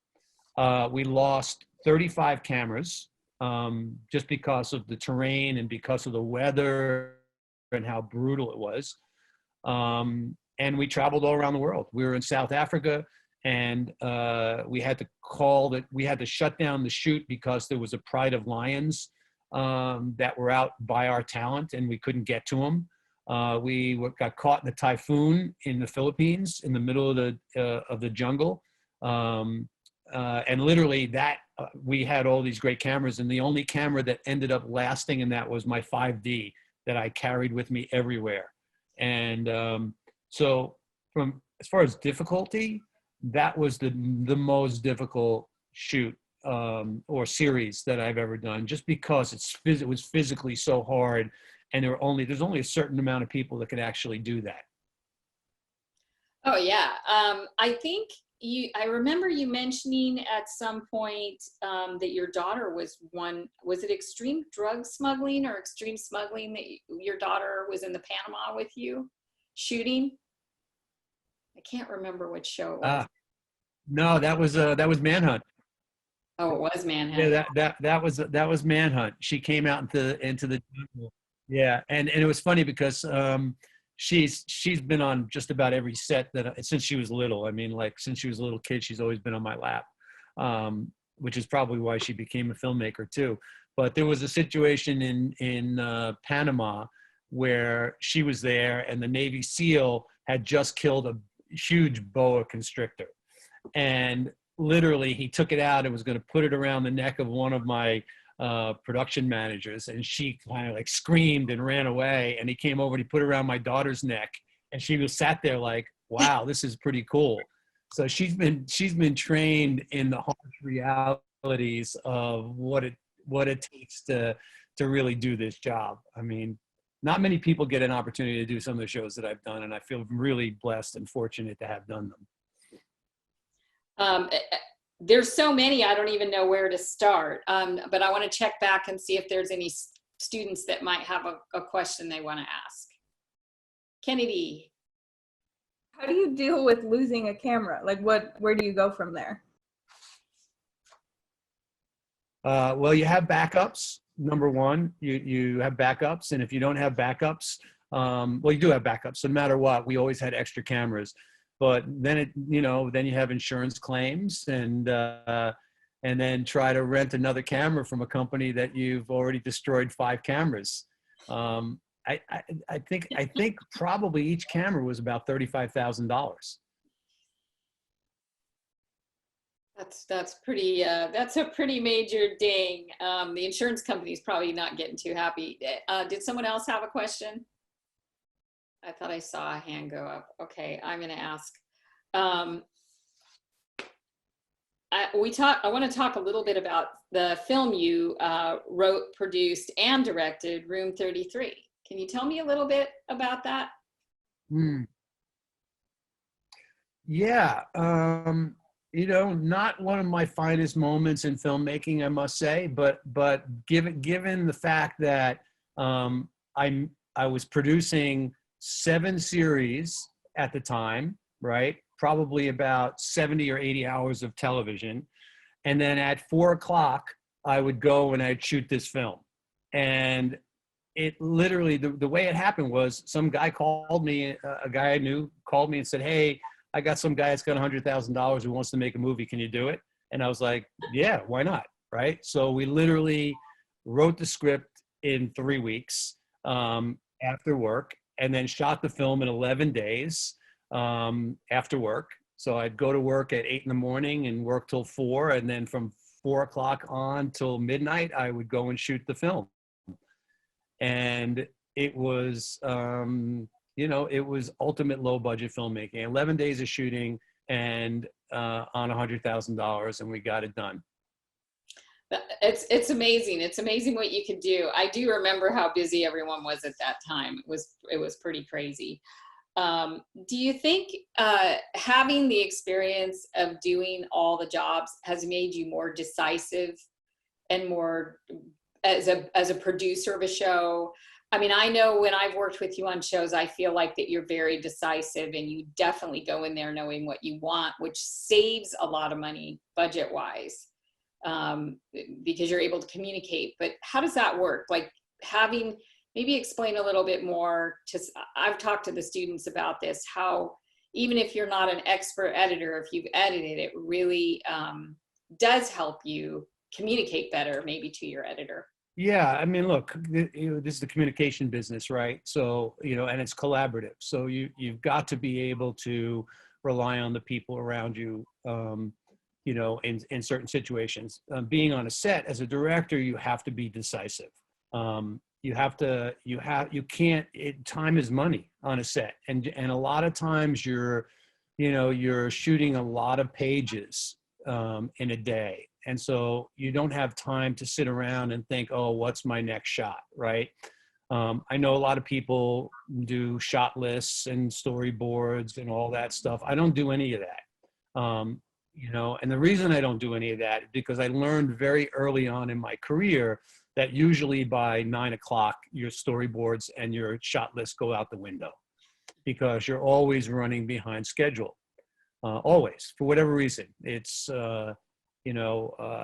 We lost 35 cameras just because of the terrain and because of the weather and how brutal it was. And we traveled all around the world. We were in South Africa, and we had to shut down the shoot because there was a pride of lions that were out by our talent, and we couldn't get to them. We got caught in a typhoon in the Philippines in the middle of the jungle. And literally we had all these great cameras, and the only camera that ended up lasting in that was my 5D that I carried with me everywhere. And so as far as difficulty, that was the most difficult shoot or series that I've ever done, just because it was physically so hard. And there's only a certain amount of people that could actually do that. Oh yeah. I think I remember you mentioning at some point that your daughter was it extreme drug smuggling or extreme smuggling that your daughter was in the Panama with you shooting? I can't remember which show it was. No, that was Manhunt. Oh, it was Manhunt. Yeah, that was Manhunt. She came out into the jungle. Yeah, and it was funny because she's been on just about every set since she was little. Since she was a little kid, she's always been on my lap, which is probably why she became a filmmaker too. But there was a situation in Panama where she was there, and the Navy SEAL had just killed a huge boa constrictor, and literally he took it out and was going to put it around the neck of one of my production managers, and she kind of like screamed and ran away, and he came over and he put it around my daughter's neck, and she was sat there like, wow, this is pretty cool. So she's been trained in the harsh realities of what it takes to really do this job. I mean, not many people get an opportunity to do some of the shows that I've done, and I feel really blessed and fortunate to have done them. There's so many, I don't even know where to start. But I want to check back and see if there's any students that might have a question they want to ask. Kennedy. How do you deal with losing a camera? Like where do you go from there? Well, you have backups. Number one, you have backups. And if you don't have backups, well, you do have backups. So no matter what, we always had extra cameras. But then then you have insurance claims, and then try to rent another camera from a company that you've already destroyed 5 cameras. I think probably each camera was about $35,000. That's pretty. That's a pretty major ding. The insurance company's probably not getting too happy. Did someone else have a question? I thought I saw a hand go up. Okay, I'm going to ask. I want to talk a little bit about the film you wrote, produced, and directed, Room 33. Can you tell me a little bit about that? Yeah, not one of my finest moments in filmmaking, I must say, but given the fact that I was producing 7 series at the time, right? Probably about 70 or 80 hours of television. And then at 4 o'clock, I would go and I'd shoot this film. And it literally, the way it happened was some guy called me, a guy I knew called me and said, hey, I got some guy that's got $100,000 who wants to make a movie. Can you do it? And I was like, yeah, why not? Right? So we literally wrote the script in 3 weeks after work, and then shot the film in 11 days after work. So I'd go to work at 8 in the morning and work till 4. And then from 4 o'clock on till midnight, I would go and shoot the film. And it was, it was ultimate low budget filmmaking, 11 days of shooting and on $100,000, and we got it done. It's amazing. It's amazing what you could do. I do remember how busy everyone was at that time. It was pretty crazy. Do you think having the experience of doing all the jobs has made you more decisive and more as a producer of a show? I mean, I know when I've worked with you on shows, I feel like that you're very decisive and you definitely go in there knowing what you want, which saves a lot of money budget-wise, because you're able to communicate. But how does that work? Like maybe explain a little bit more. I've talked to the students about this, how even if you're not an expert editor, if you've edited, it really does help you communicate better maybe to your editor. Yeah, I mean, look, this is the communication business, right? So, and it's collaborative. So you've got to be able to rely on the people around you, in certain situations. Being on a set as a director, you have to be decisive. Time is money on a set. And a lot of times you're shooting a lot of pages in a day. And so you don't have time to sit around and think, oh, what's my next shot, right? I know a lot of people do shot lists and storyboards and all that stuff. I don't do any of that. And the reason I don't do any of that is because I learned very early on in my career that usually by 9 o'clock, your storyboards and your shot list go out the window because you're always running behind schedule, always, for whatever reason. It's,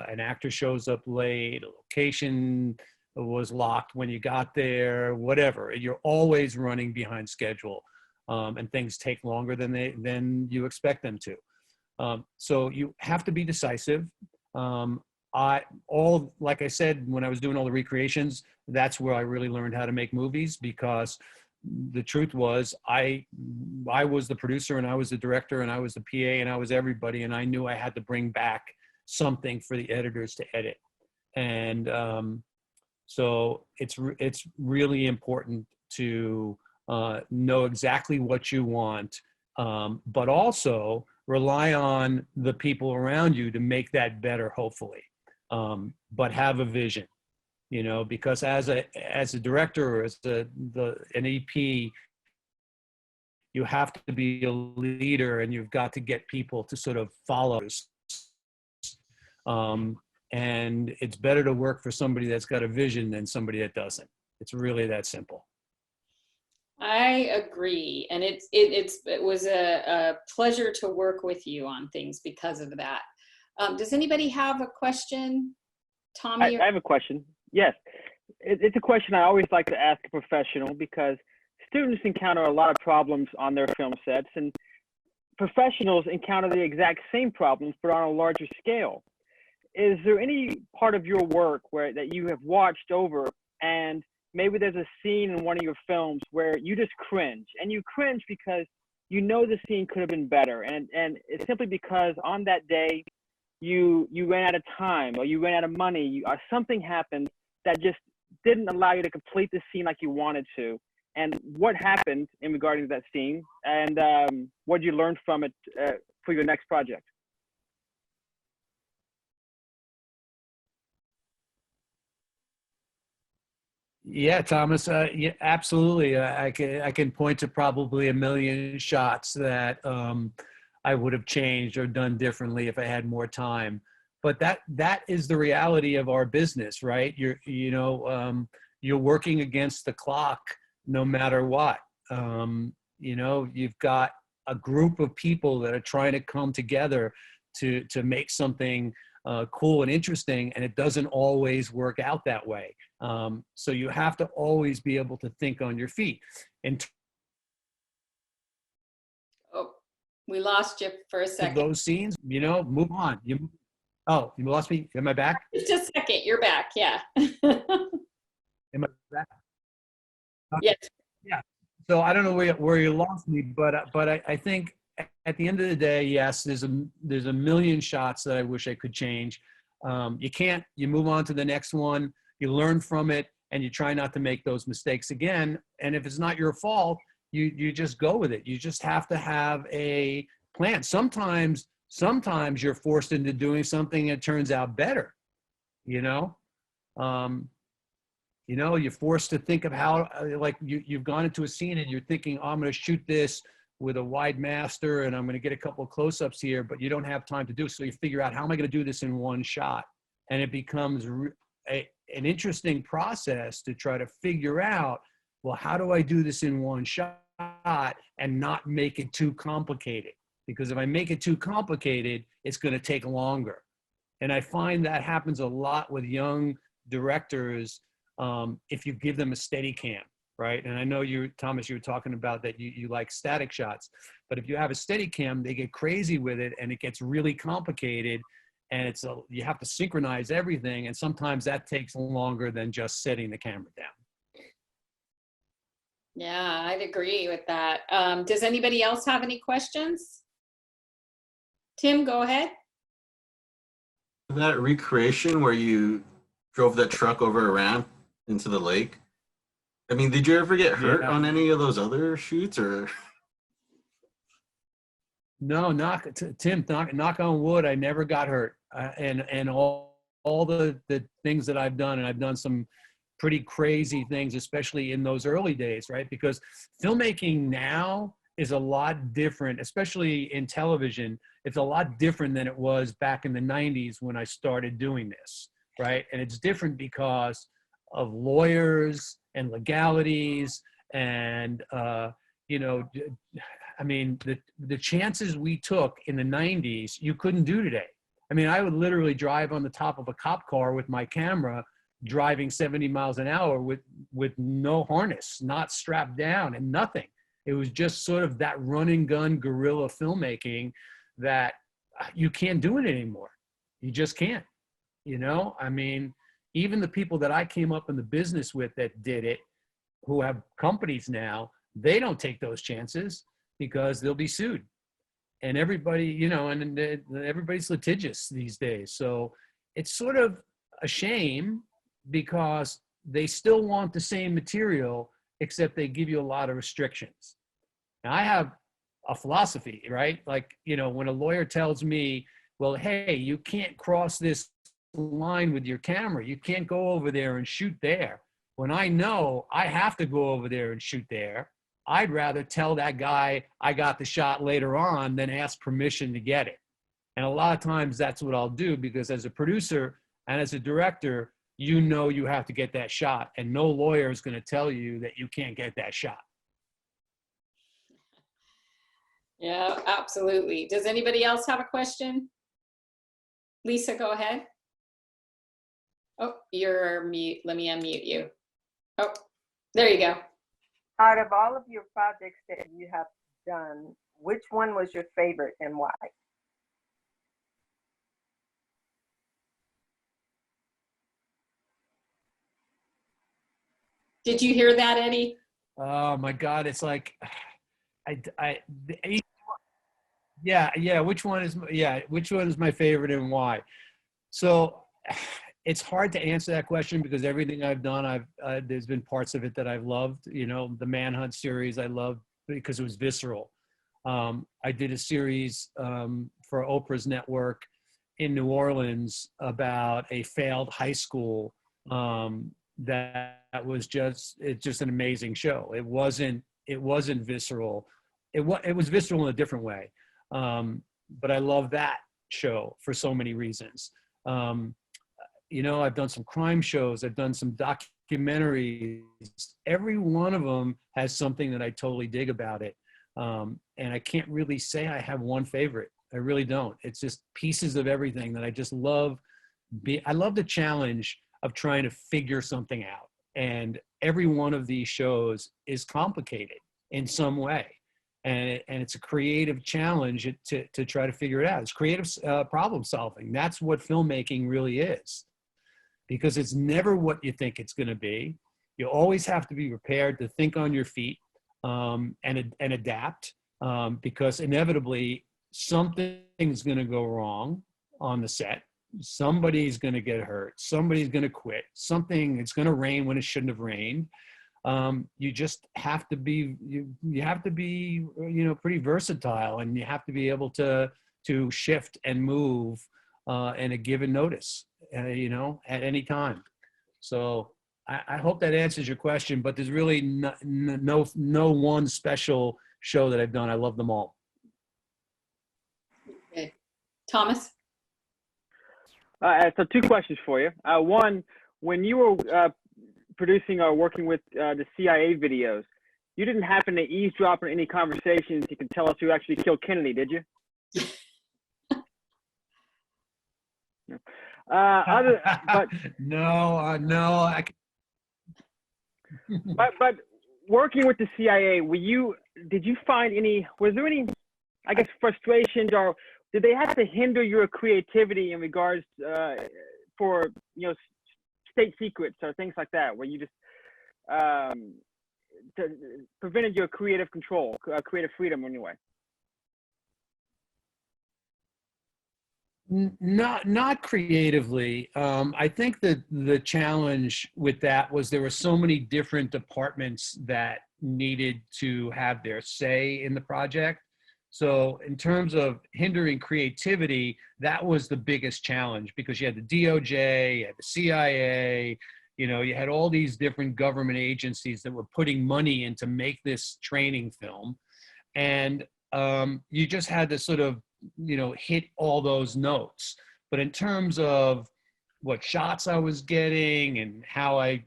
an actor shows up late, a location was locked when you got there, whatever. You're always running behind schedule, and things take longer than you expect them to. So you have to be decisive. like I said, when I was doing all the recreations, that's where I really learned how to make movies, because the truth was I was the producer and I was the director and I was the PA and I was everybody, and I knew I had to bring back something for the editors to edit. And so it's really important to know exactly what you want, but also rely on the people around you to make that better, hopefully. But have a vision, you know, because as a director or as an EP, you have to be a leader and you've got to get people to sort of follow. And it's better to work for somebody that's got a vision than somebody that doesn't. It's really that simple. I agree. And it was a pleasure to work with you on things because of that. Does anybody have a question? Tommy? I have a question. Yes. It's a question I always like to ask a professional, because students encounter a lot of problems on their film sets, and professionals encounter the exact same problems, but on a larger scale. Is there any part of your work that you have watched over, and maybe there's a scene in one of your films where you just cringe, and you cringe because you know the scene could have been better, and it's simply because on that day you ran out of time, or you ran out of money, or something happened that just didn't allow you to complete the scene like you wanted to? And what happened in regarding to that scene, and what did you learn from it for your next project? Yeah, Thomas. Yeah, absolutely. I can point to probably a million shots that I would have changed or done differently if I had more time. But that is the reality of our business, right? You're working against the clock no matter what. You've got a group of people that are trying to come together to make something cool and interesting, and it doesn't always work out that way. So you have to always be able to think on your feet. Oh, we lost you for a second. Those scenes, move on. You lost me. Am I back? Just a second. You're back. Yeah. Am I back? Yes. Yeah. So I don't know where you lost me, but I think at the end of the day, yes, there's a million shots that I wish I could change. You move on to the next one, you learn from it, and you try not to make those mistakes again. And if it's not your fault, you just go with it. You just have to have a plan. Sometimes you're forced into doing something that turns out better, you're forced to think of how, like you've gone into a scene and you're thinking, oh, I'm going to shoot this with a wide master and I'm going to get a couple of close-ups here, but you don't have time to do it. So you figure out, how am I going to do this in one shot? And it becomes an interesting process to try to figure out, well, how do I do this in one shot and not make it too complicated? Because if I make it too complicated, it's going to take longer. And I find that happens a lot with young directors if you give them a steady cam, right? And I know Thomas, you were talking about that you like static shots, but if you have a steady cam, they get crazy with it and it gets really complicated, and you have to synchronize everything, and sometimes that takes longer than just setting the camera down. Yeah, I'd agree with that. Does anybody else have any questions? Tim, go ahead. That recreation where you drove that truck over a ramp into the lake, I mean, did you ever get hurt on any of those other shoots, or? No, Tim, knock on wood, I never got hurt. And all the things that I've done, and I've done some pretty crazy things, especially in those early days, right? Because filmmaking now is a lot different, especially in television. It's a lot different than it was back in the 90s when I started doing this, right? And it's different because of lawyers and legalities and, I mean, the chances we took in the 90s, you couldn't do today. I mean, I would literally drive on the top of a cop car with my camera, driving 70 miles an hour with no harness, not strapped down and nothing. It was just sort of that run and gun guerrilla filmmaking that you can't do it anymore. You just can't. You know, I mean, even the people that I came up in the business with that did it, who have companies now, they don't take those chances because they'll be sued. And everybody, you know, and everybody's litigious these days. So it's sort of a shame because they still want the same material, except they give you a lot of restrictions. Now, I have a philosophy, right? Like, you know, when a lawyer tells me, well, hey, you can't cross this line with your camera. You can't go over there and shoot there. When I know I have to go over there and shoot there, I'd rather tell that guy I got the shot later on than ask permission to get it. And a lot of times that's what I'll do, because as a producer and as a director, you know you have to get that shot, and no lawyer is going to tell you that you can't get that shot. Yeah, absolutely. Does anybody else have a question? Lisa, go ahead. Oh, you're mute. Let me unmute you. Oh, there you go. Out of all of your projects that you have done, which one was your favorite and why? Did you hear that, Eddie? Oh my God, it's like, yeah. Which one is my favorite and why? So it's hard to answer that question because everything I've done, there's been parts of it that I've loved. You know, the Manhunt series I loved because it was visceral. I did a series for Oprah's network in New Orleans about a failed high school that was just an amazing show. It wasn't visceral. It was visceral in a different way. But I love that show for so many reasons. You know, I've done some crime shows. I've done some documentaries. Every one of them has something that I totally dig about it. And I can't really say I have one favorite. I really don't. It's just pieces of everything that I just love. I love the challenge of trying to figure something out. And every one of these shows is complicated in some way. And it's a creative challenge to try to figure it out. It's creative problem solving. That's what filmmaking really is. Because it's never what you think it's going to be. You always have to be prepared to think on your feet and adapt, because inevitably something's going to go wrong on the set. Somebody's going to get hurt. Somebody's going to quit. It's going to rain when it shouldn't have rained. You just have to be, you have to be, you know, pretty versatile, and you have to be able to shift and move in a given notice, you know, at any time. So I hope that answers your question, but there's really no one special show that I've done. I love them all. Okay. Thomas? So two questions for you. One, when you were producing or working with the CIA videos, you didn't happen to eavesdrop on any conversations you can tell us who actually killed Kennedy, did you? No. But working with the CIA, did you find was there any, I guess, frustrations, or did they have to hinder your creativity in regards for, you know, state secrets or things like that, where you just prevented your creative control, creative freedom anyway? Not creatively. I think that the challenge with that was there were so many different departments that needed to have their say in the project. So in terms of hindering creativity, that was the biggest challenge, because you had the DOJ, you had the CIA, you know, you had all these different government agencies that were putting money in to make this training film. And you just had to sort of, you know, hit all those notes. But in terms of what shots I was getting and how I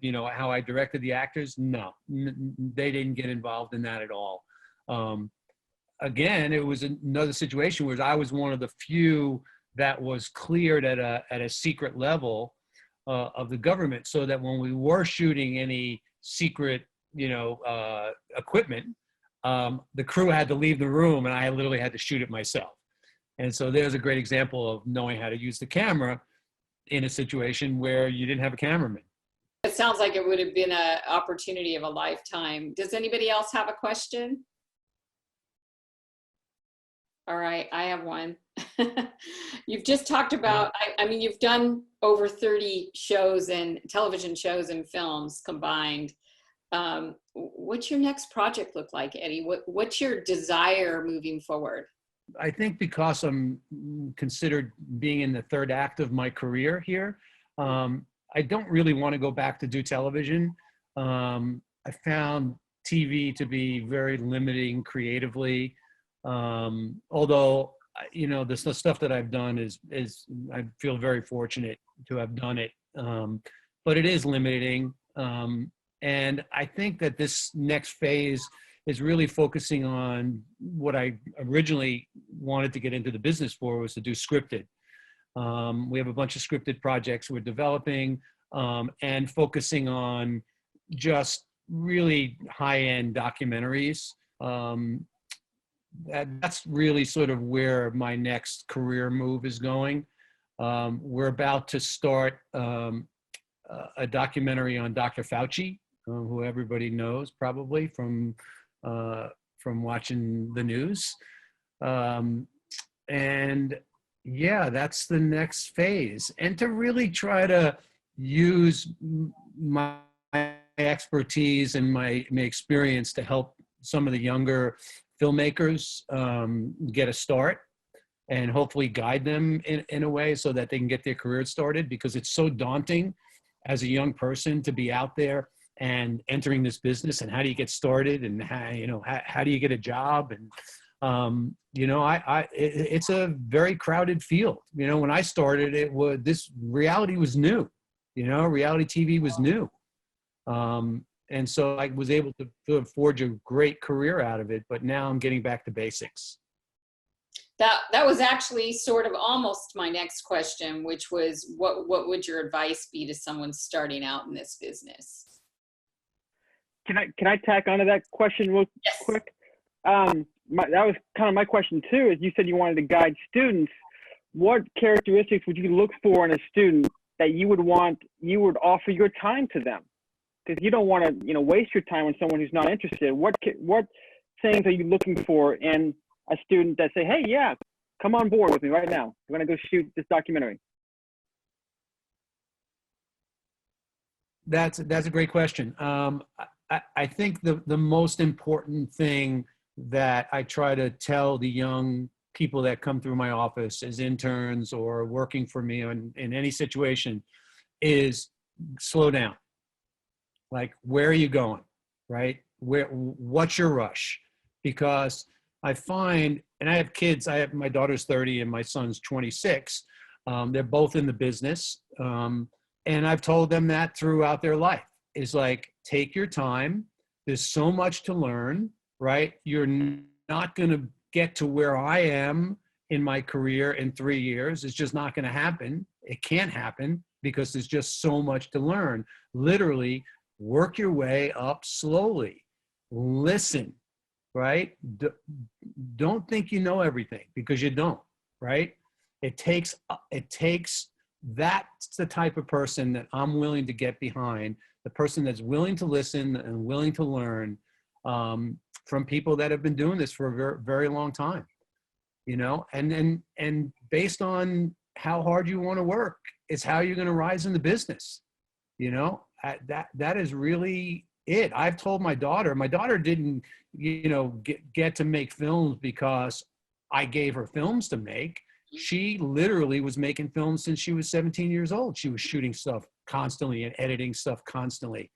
directed the actors, no, they didn't get involved in that at all. Again, it was another situation where I was one of the few that was cleared at a secret level of the government, so that when we were shooting any secret, you know, equipment, the crew had to leave the room, and I literally had to shoot it myself. And so there's a great example of knowing how to use the camera, in a situation where you didn't have a cameraman. It sounds like it would have been an opportunity of a lifetime. Does anybody else have a question? All right, I have one. You've just talked about, I mean, you've done over 30 shows and television shows and films combined. What's your next project look like, Eddie? What's your desire moving forward? I think because I'm considered being in the third act of my career here, I don't really want to go back to do television. I found TV to be very limiting creatively. Although, you know, the stuff that I've done is I feel very fortunate to have done it. But it is limiting. And I think that this next phase is really focusing on what I originally wanted to get into the business for, was to do scripted. We have a bunch of scripted projects we're developing, and focusing on just really high-end documentaries. That's really sort of where my next career move is going. We're about to start a documentary on Dr. Fauci, who everybody knows probably from watching the news. And yeah, that's the next phase. And to really try to use my expertise and my experience to help some of the younger filmmakers get a start, and hopefully guide them in a way so that they can get their career started, because it's so daunting as a young person to be out there and entering this business, and how do you get started, and how do you get a job? And it's a very crowded field. You know, when I started, this reality was new. You know, reality TV was new. And so I was able to forge a great career out of it, but now I'm getting back to basics. That was actually sort of almost my next question, which was what would your advice be to someone starting out in this business? Can I tack onto that question real quick? That was kind of my question too. Is you said you wanted to guide students. What characteristics would you look for in a student that you would offer your time to them? Because you don't want to, waste your time on someone who's not interested. What things are you looking for in a student that say, hey, yeah, come on board with me right now. We're going to go shoot this documentary. That's a great question. I think the most important thing that I try to tell the young people that come through my office as interns or working for me in any situation is slow down. Like, where are you going, right? What's your rush? Because I find, and I have kids, my daughter's 30 and my son's 26. They're both in the business. And I've told them that throughout their life. Is like, take your time. There's so much to learn, right? You're not going to get to where I am in my career in 3 years. It's just not going to happen. It can't happen because there's just so much to learn. Literally, work your way up slowly. Listen, right? Don't think you know everything, because you don't, right? That's the type of person that I'm willing to get behind, the person that's willing to listen and willing to learn from people that have been doing this for a very, very long time, and based on how hard you want to work is how you're going to rise in the business. That is really it. I've told my daughter didn't, get to make films because I gave her films to make. She literally was making films since she was 17 years old. She was shooting stuff constantly and editing stuff constantly.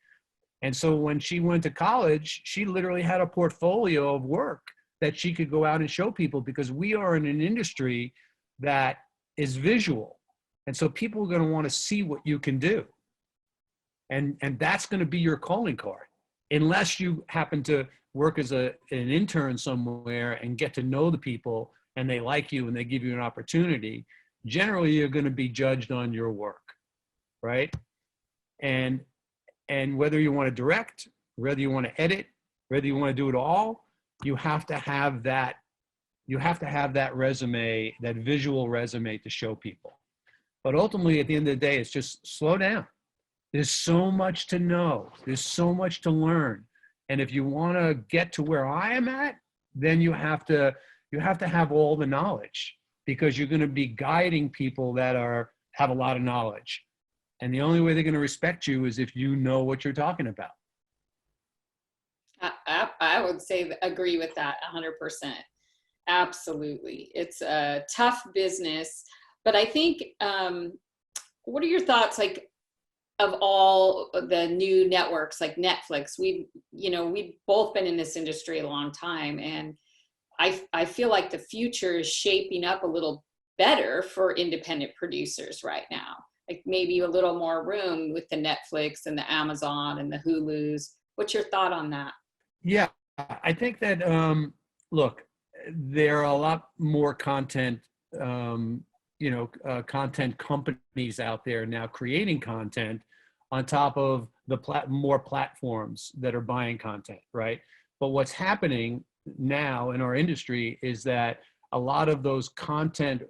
And so when she went to college, she literally had a portfolio of work that she could go out and show people, because we are in an industry that is visual. And so people are going to want to see what you can do. And that's going to be your calling card. Unless you happen to work as an intern somewhere and get to know the people and they like you and they give you an opportunity, generally you're going to be judged on your work, right? And whether you want to direct, whether you want to edit, whether you want to do it all, you have to have that resume, that visual resume to show people. But ultimately, at the end of the day, it's just slow down. There's so much to know. There's so much to learn. And if you want to get to where I am at, then you have to have all the knowledge, because you're going to be guiding people that have a lot of knowledge. And the only way they're going to respect you is if you know what you're talking about. I would say agree with that 100%. Absolutely. It's a tough business, but I think, what are your thoughts, like, of all the new networks like Netflix? We've both been in this industry a long time, and I feel like the future is shaping up a little better for independent producers right now. Like maybe a little more room with the Netflix and the Amazon and the Hulus. What's your thought on that? Yeah, I think that, look, there are a lot more content, content companies out there now creating content on top of the more platforms that are buying content, right? But what's happening now in our industry is that a lot of those content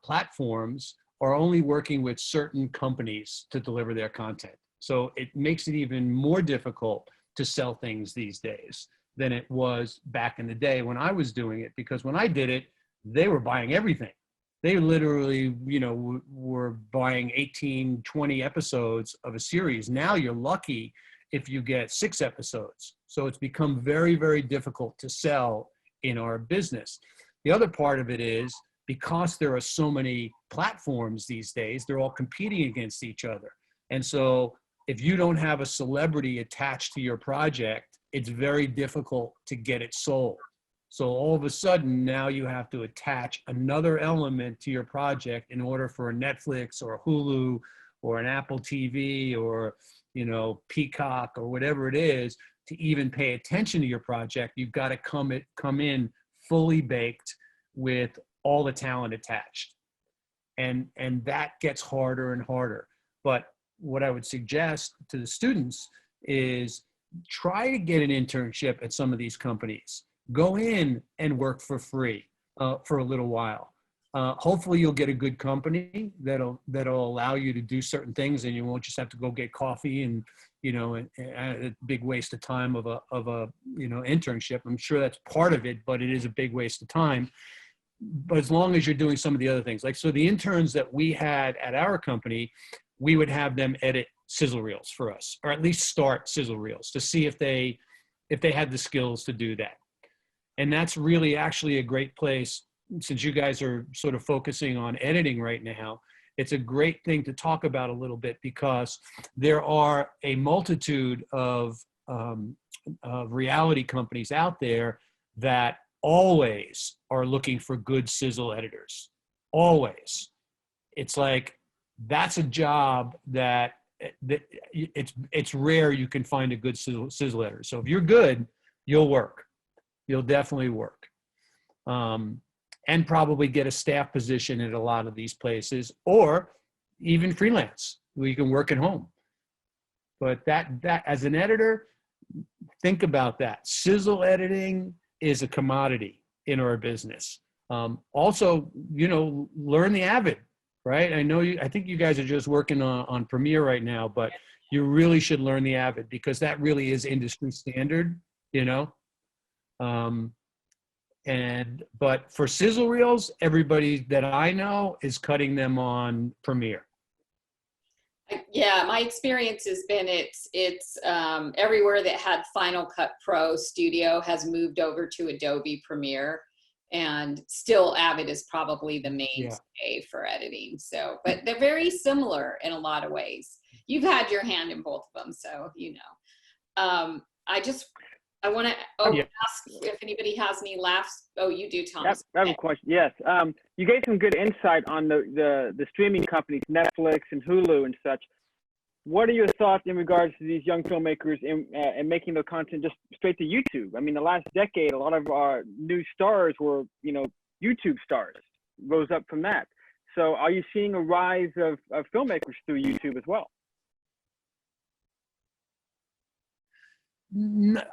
platforms are only working with certain companies to deliver their content. So it makes it even more difficult to sell things these days than it was back in the day when I was doing it, because when I did it, they were buying everything. They literally, were buying 18, 20 episodes of a series. Now you're lucky if you get 6 episodes. So it's become very, very difficult to sell in our business. The other part of it is, because there are so many platforms these days, they're all competing against each other. And so if you don't have a celebrity attached to your project, it's very difficult to get it sold. So all of a sudden, now you have to attach another element to your project in order for a Netflix or a Hulu or an Apple TV or, Peacock or whatever it is to even pay attention to your project. You've got to come in fully baked with all the talent attached. And that gets harder and harder. But what I would suggest to the students is try to get an internship at some of these companies. Go in and work for free for a little while. Hopefully you'll get a good company that'll allow you to do certain things, and you won't just have to go get coffee and a big waste of time of a internship. I'm sure that's part of it, but it is a big waste of time. But as long as you're doing some of the other things, like, so the interns that we had at our company, we would have them edit sizzle reels for us, or at least start sizzle reels to see if they had the skills to do that. And that's really actually a great place, since you guys are sort of focusing on editing right now. It's a great thing to talk about a little bit, because there are a multitude of reality companies out there that always are looking for good sizzle editors. Always. It's like, that's a job that it's rare you can find a good sizzle editor. So if you're good, you'll work. You'll definitely work. And probably get a staff position at a lot of these places, or even freelance where you can work at home. But that as an editor, think about that. Sizzle editing is a commodity in our business. Also, learn the Avid, right? I think you guys are just working on Premiere right now, but you really should learn the Avid, because that really is industry standard, but for sizzle reels, everybody that I know is cutting them on Premiere. Yeah, my experience has been it's everywhere that had Final Cut Pro Studio has moved over to Adobe Premiere, and still Avid is probably the mainstay for editing. So, but they're very similar in a lot of ways. You've had your hand in both of them, so I want to ask if anybody has any laughs. Oh, you do, Thomas. Yep, I have a question. Yes. You gave some good insight on the streaming companies, Netflix and Hulu and such. What are your thoughts in regards to these young filmmakers and making their content just straight to YouTube? I mean, the last decade, a lot of our new stars were, YouTube stars, rose up from that. So are you seeing a rise of filmmakers through YouTube as well?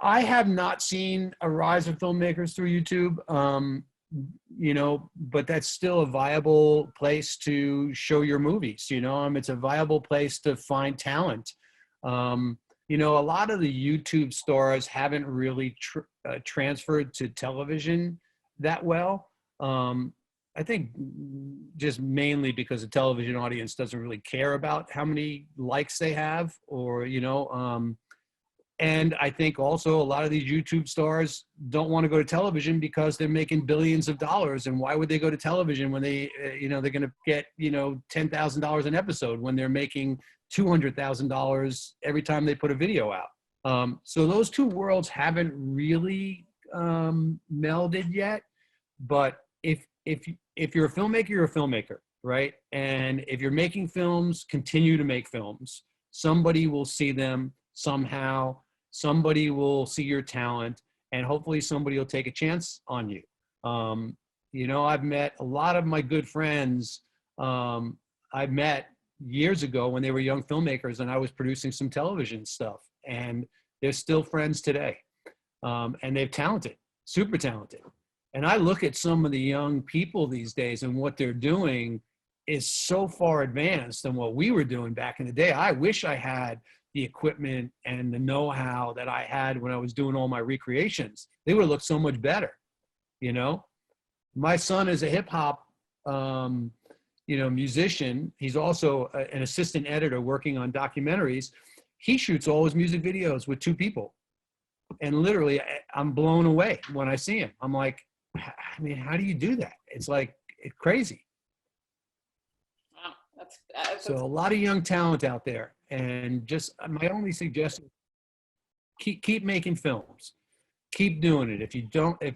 I have not seen a rise of filmmakers through YouTube. you know, but that's still a viable place to show your movies, you know. It's a viable place to find talent. You know, a lot of the YouTube stars haven't really transferred to television that well. I think just mainly because the television audience doesn't really care about how many likes they have, or, you know, and I think also a lot of these YouTube stars don't want to go to television because they're making billions of dollars. And why would they go to television when they, you know, they're going to get, you know, $10,000 an episode when they're making $200,000 every time they put a video out. So those two worlds haven't really melded yet. But if you're a filmmaker, you're a filmmaker, right? And if you're making films, continue to make films. Somebody will see them somehow. Somebody will see your talent, and hopefully somebody will take a chance on you. You know, I've met a lot of my good friends. I met years ago when they were young filmmakers, and I was producing some television stuff, and they're still friends today. And they're talented, super talented. And I look at some of the young people these days, and what they're doing is so far advanced than what we were doing back in the day. I wish I had the equipment and the know-how that I had when I was doing all my recreations. They would look so much better, you know? My son is a hip hop, you know, musician. He's also an assistant editor working on documentaries. He shoots all his music videos with two people. And literally, I'm blown away when I see him. I'm like, I mean, how do you do that? It's like, it's crazy. Wow, that's So a lot of young talent out there, and just my only suggestion: keep making films, keep doing it. If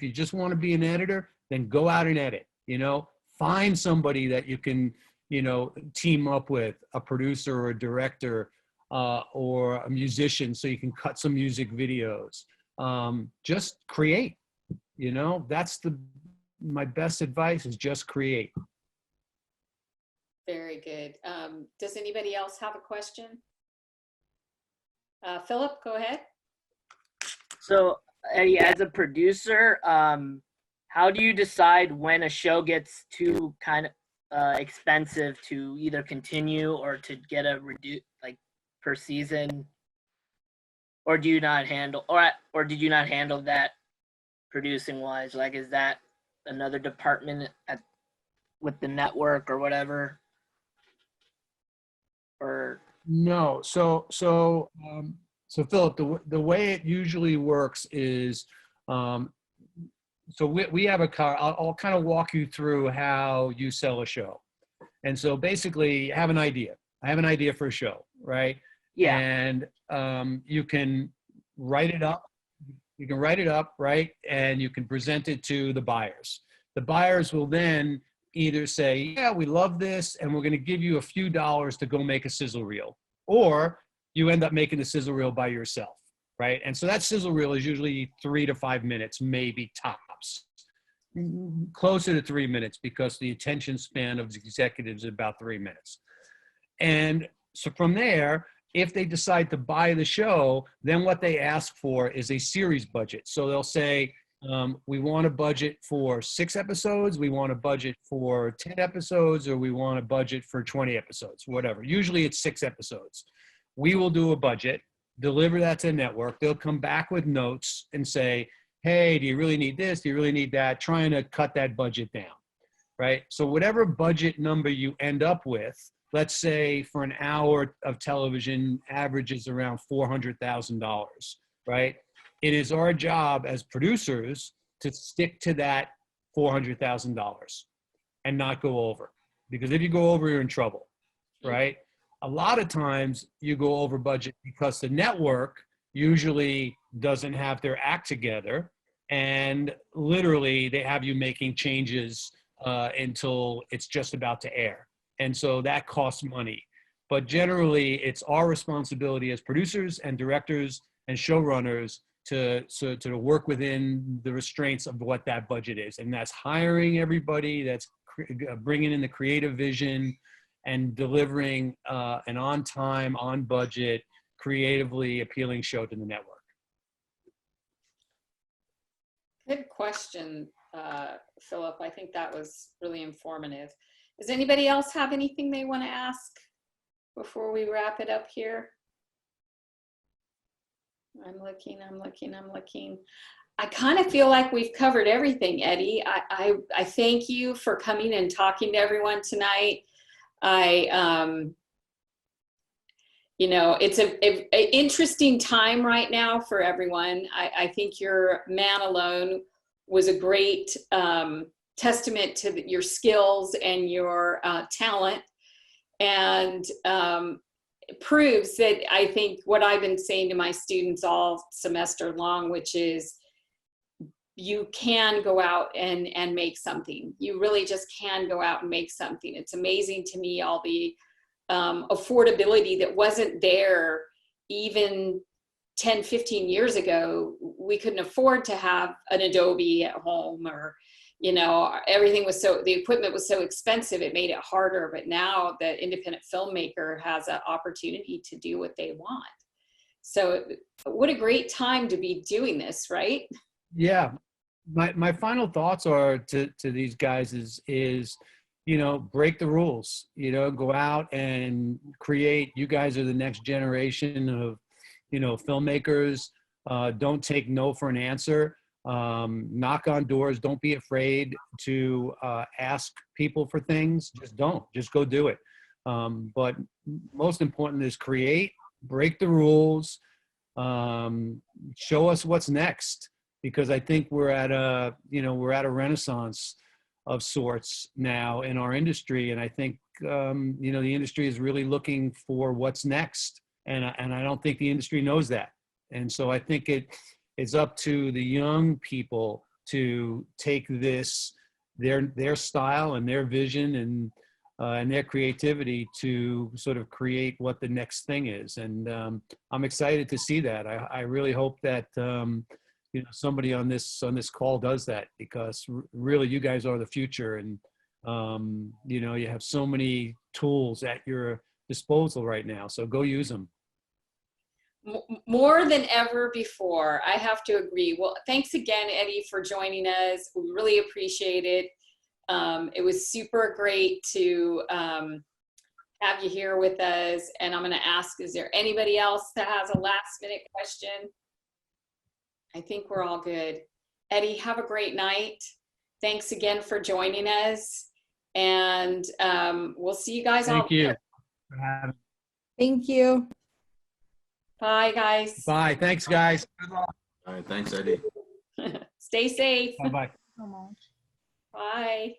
you just want to be an editor, then go out and edit. You know, find somebody that you can, you know, team up with, a producer or a director or a musician, so you can cut some music videos. Just create. You know, that's my best advice is just create. very good. Does anybody else have a question? Philip, go ahead. So, Eddie, as a producer, how do you decide when a show gets too kind of expensive to either continue or to get a like per season, or do you not handle, or did you not handle that producing wise? Like, is that another department with the network or whatever? Or no, so Philip, the way it usually works is, so we have a car. I'll kind of walk you through how you sell a show. And so basically, I have an idea. I have an idea for a show, right? Yeah. And you can write it up. You can write it up, right? And you can present it to the buyers. The buyers will then either say, yeah, we love this, and we're going to give you a few dollars to go make a sizzle reel. Or you end up making the sizzle reel by yourself, right? And so that sizzle reel is usually 3 to 5 minutes, maybe tops. Closer to 3 minutes, because the attention span of executives is about 3 minutes. And so from there, if they decide to buy the show, then what they ask for is a series budget. So they'll say, we want a budget for 6 episodes, we want a budget for 10 episodes, or we want a budget for 20 episodes, whatever. Usually it's 6 episodes. We will do a budget, deliver that to the network. They'll come back with notes and say, hey, do you really need this? Do you really need that? Trying to cut that budget down, right? So whatever budget number you end up with, let's say for an hour of television averages around $400,000, right? It is our job as producers to stick to that $400,000 and not go over. Because if you go over, you're in trouble, right? A lot of times you go over budget because the network usually doesn't have their act together, and literally they have you making changes until it's just about to air. And so that costs money. But generally, it's our responsibility as producers and directors and showrunners to work within the restraints of what that budget is. And that's hiring everybody, that's bringing in the creative vision, and delivering an on-time, on-budget, creatively appealing show to the network. Good question, Philip. I think that was really informative. Does anybody else have anything they want to ask before we wrap it up here? I'm looking. I kind of feel like we've covered everything, Eddie. I thank you for coming and talking to everyone tonight. You know, it's an interesting time right now for everyone. I think your Man Alone was a great testament to your skills and your talent, and it proves that I think what I've been saying to my students all semester long, which is you can go out and make something. You really just can go out and make something. It's amazing to me all the affordability that wasn't there even 10, 15 years ago. We couldn't afford to have an Adobe at home, or, you know, everything was the equipment was so expensive, it made it harder. But now the independent filmmaker has an opportunity to do what they want. So what a great time to be doing this, right? Yeah, my final thoughts are to these guys is, you know, break the rules, you know, go out and create. You guys are the next generation of, you know, filmmakers. Don't take no for an answer. Knock on doors. Don't be afraid to ask people for things. Just go do it. But most important is create, break the rules, show us what's next, because I think we're at a renaissance of sorts now in our industry. And I think, you know, the industry is really looking for what's next. And I don't think the industry knows that. And so I think it's up to the young people to take this, their style and their vision and their creativity to sort of create what the next thing is. And I'm excited to see that. I really hope that, you know, somebody on this call does that, because really you guys are the future. And, you know, you have so many tools at your disposal right now, so go use them. More than ever before, I have to agree. Well, thanks again, Eddie, for joining us. We really appreciate it. It was super great to have you here with us. And I'm going to ask, is there anybody else that has a last minute question? I think we're all good. Eddie, have a great night. Thanks again for joining us. And we'll see you guys all. Thank you. Thank you. Bye, guys. Bye. Thanks, guys. Good luck. All right. Thanks, Eddie. Stay safe. Bye-bye. Bye.